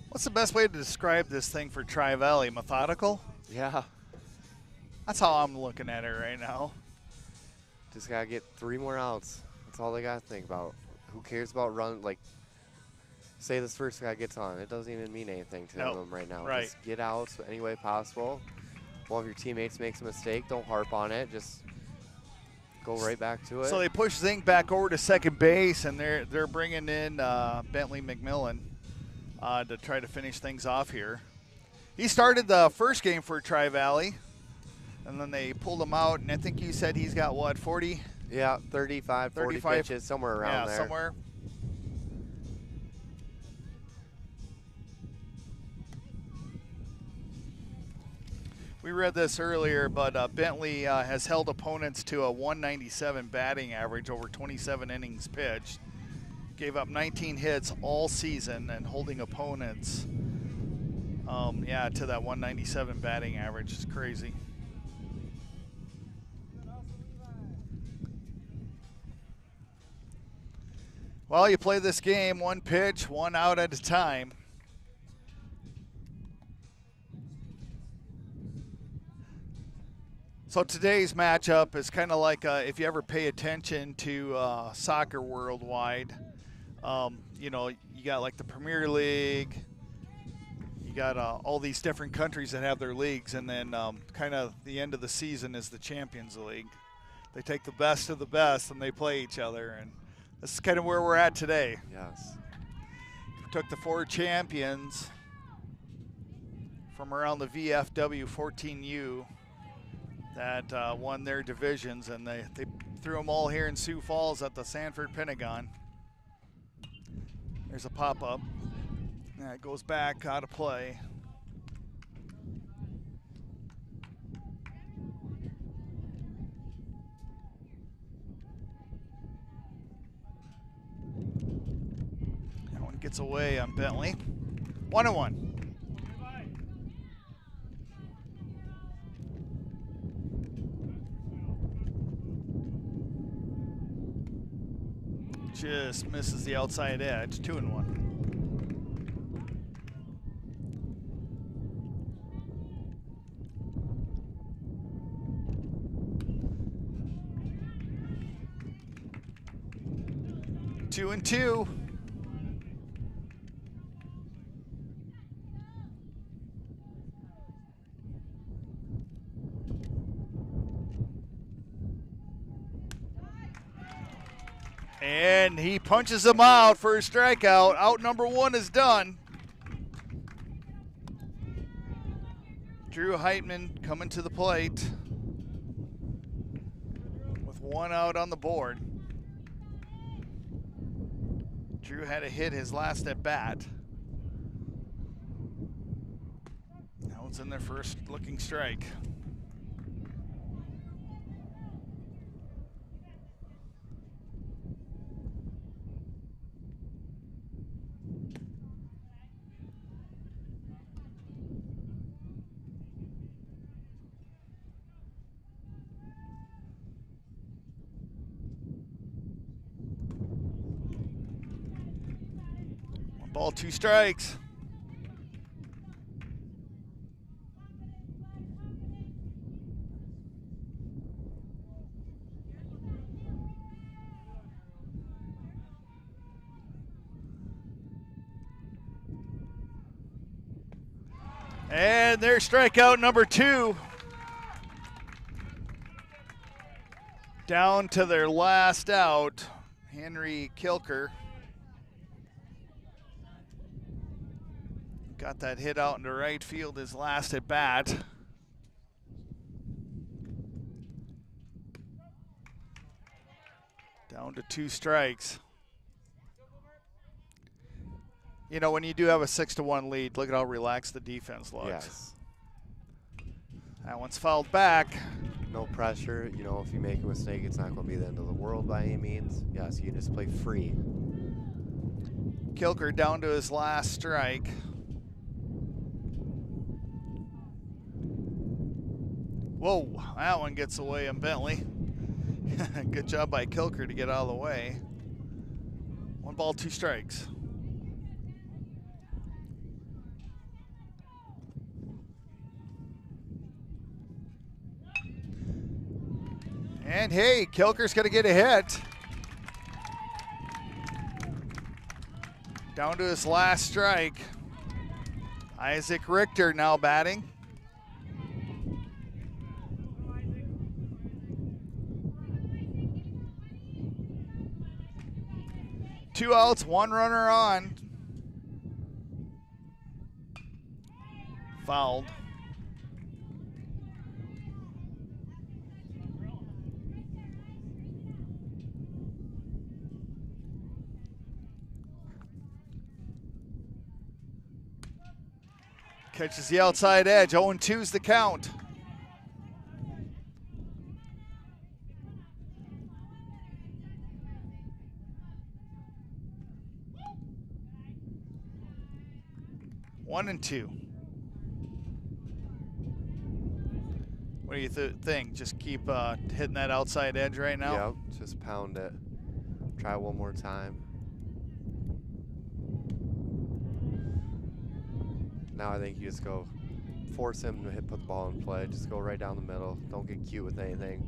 S1: What's the best way to describe this thing for Tri-Valley? Methodical?
S2: Yeah.
S1: That's how I'm looking at it right now.
S2: Just got to get 3 more outs. That's all they got to think about. Who cares about run? Like, say this first guy gets on. It doesn't even mean anything to them right now.
S1: Right.
S2: Just get outs any way possible. One of your teammates makes a mistake, don't harp on it. Just go right back to it.
S1: So they push Zink back over to second base, and they're bringing in Bentley McMillan to try to finish things off here. He started the first game for Tri-Valley, and then they pulled him out, and I think you said he's got, what, 40?
S2: Yeah, 35, 40 pitches, somewhere around there.
S1: Yeah, somewhere. We read this earlier, but Bentley has held opponents to a 197 batting average over 27 innings pitched. Gave up 19 hits all season and holding opponents, to that 197 batting average. It's crazy. Well, you play this game 1 pitch, 1 out at a time. So today's matchup is kind of like if you ever pay attention to soccer worldwide. You got like the Premier League, you got all these different countries that have their leagues, and then kind of the end of the season is the Champions League. They take the best of the best and they play each other, and this is kind of where we're at today.
S2: Yes.
S1: We took the 4 champions from around the VFW 14U that won their divisions, and they threw them all here in Sioux Falls at the Sanford Pentagon. There's a pop-up. That goes back out of play. gets away on Bentley. 1-1. Just misses the outside edge. 2-1. Two and two. And he punches him out for a strikeout. Out number one is done. Drew Heitman coming to the plate with one out on the board. Drew had to hit his last at bat. Now it's in their first looking strike. Ball, 2 strikes. And there's strikeout number 2. Down to their last out, Henry Kilker. Got that hit out into right field his last at bat. Down to 2 strikes. You know, when you do have a 6-1 lead, look at how relaxed the defense looks.
S2: Yes.
S1: That one's fouled back.
S2: No pressure. You know, if you make a mistake, it's not going to be the end of the world by any means. Yes, you can just play free.
S1: Kilker down to his last strike. Whoa, that one gets away on Bentley. Good job by Kilker to get out of the way. 1 ball, 2 strikes. And hey, Kilker's gonna get a hit. Down to his last strike. Isaac Richter now batting. Two outs, 1 runner on. Fouled. Catches the outside edge. 0-2's the count. One and two. What do you think? Just keep hitting that outside edge right now?
S2: Yep, just pound it. Try one more time. Now I think you just go force him to put the ball in play. Just go right down the middle. Don't get cute with anything.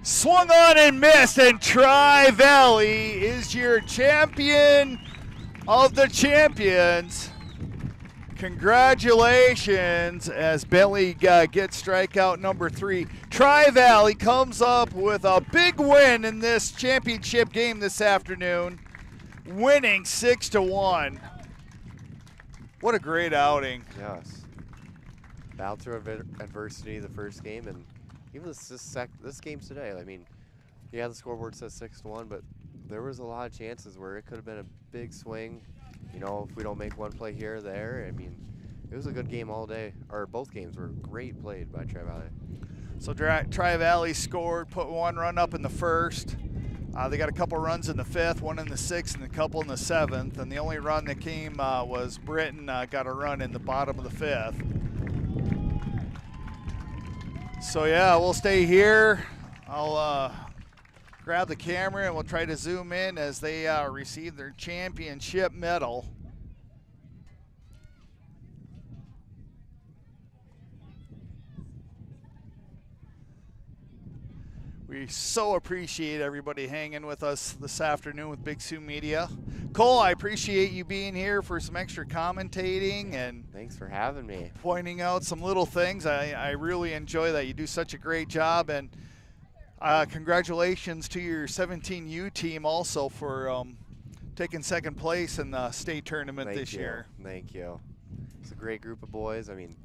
S1: Swung on and missed, and Tri-Valley is your champion of the champions. Congratulations as Bentley gets strikeout number 3. Tri-Valley comes up with a big win in this championship game this afternoon, winning 6-1. What a great outing.
S2: Yes. Battled through adversity the first game, and even this game today. I mean, yeah, the scoreboard says 6-1, but there was a lot of chances where it could have been a big swing. You know, if we don't make one play here or there. I mean, it was a good game all day. Or both games were great played by Tri-Valley.
S1: So Tri-Valley scored, put 1 run up in the first. They got a couple runs in the 5th, 1 in the 6th, and a couple in the 7th. And the only run that came was Britton got a run in the bottom of the 5th. So yeah, we'll stay here. I'll grab the camera and we'll try to zoom in as they receive their championship medal. We so appreciate everybody hanging with us this afternoon with Big Sioux Media. Cole, I appreciate you being here for some extra commentating and
S2: thanks for having me.
S1: Pointing out some little things. I really enjoy that. You do such a great job, and congratulations to your 17U team also for taking 2nd place in the state tournament this year.
S2: Thank you. It's a great group of boys. I mean,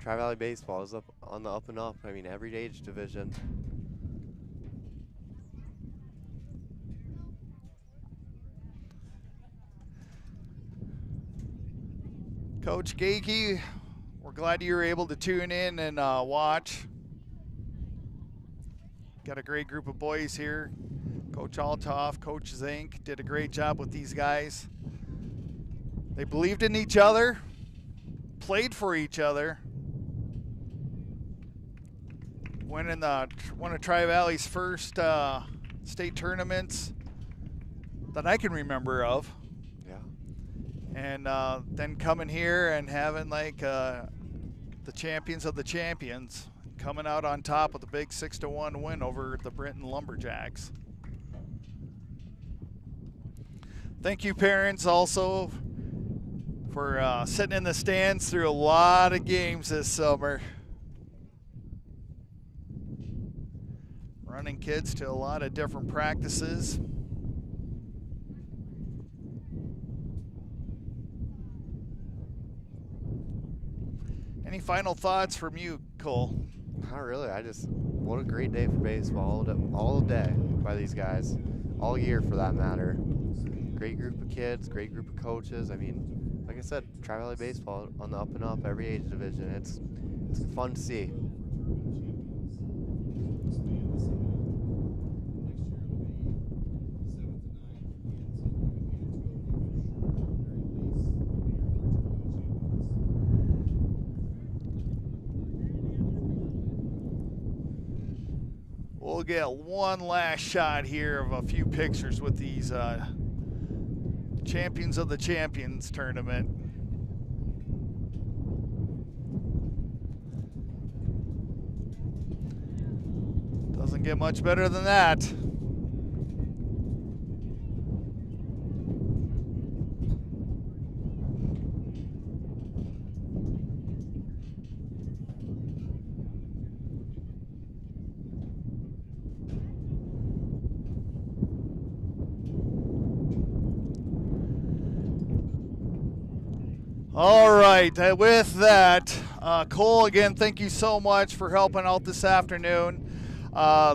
S2: Tri-Valley baseball is up on the up and up. I mean, every age division.
S1: Coach Gakey, we're glad you were able to tune in and watch. Got a great group of boys here. Coach Altoff, Coach Zink did a great job with these guys. They believed in each other, played for each other. Winning one of Tri-Valley's first state tournaments that I can remember of. And then coming here and having like the champions of the champions, coming out on top with a big 6-1 win over the Britton Lumberjacks. Thank you, parents, also for sitting in the stands through a lot of games this summer. Running kids to a lot of different practices. Any final thoughts from you, Cole?
S2: Not really. What a great day for baseball. All day by these guys. All year for that matter. Great group of kids, great group of coaches. I mean, like I said, Tri-Valley baseball on the up and up, every age division. It's fun to see.
S1: We'll get one last shot here of a few pictures with these champions of the champions tournament. Doesn't get much better than that. All right, with that, Cole, again, thank you so much for helping out this afternoon.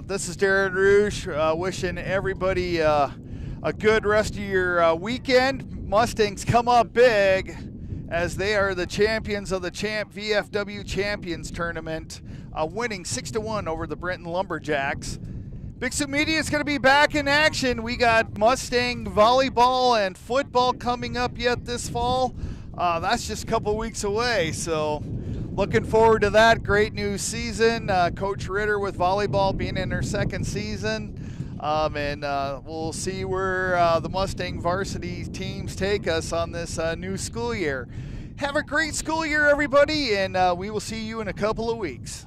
S1: This is Deron Ruesch, wishing everybody a good rest of your weekend. Mustangs come up big as they are the champions of the VFW Champions Tournament, winning 6-1 over the Britton Lumberjacks. Big Sioux Media is going to be back in action. We got Mustang volleyball and football coming up yet this fall. That's just a couple weeks away, so looking forward to that. Great new season. Coach Ritter with volleyball being in her 2nd season. And we'll see where the Mustang varsity teams take us on this new school year. Have a great school year, everybody, and we will see you in a couple of weeks.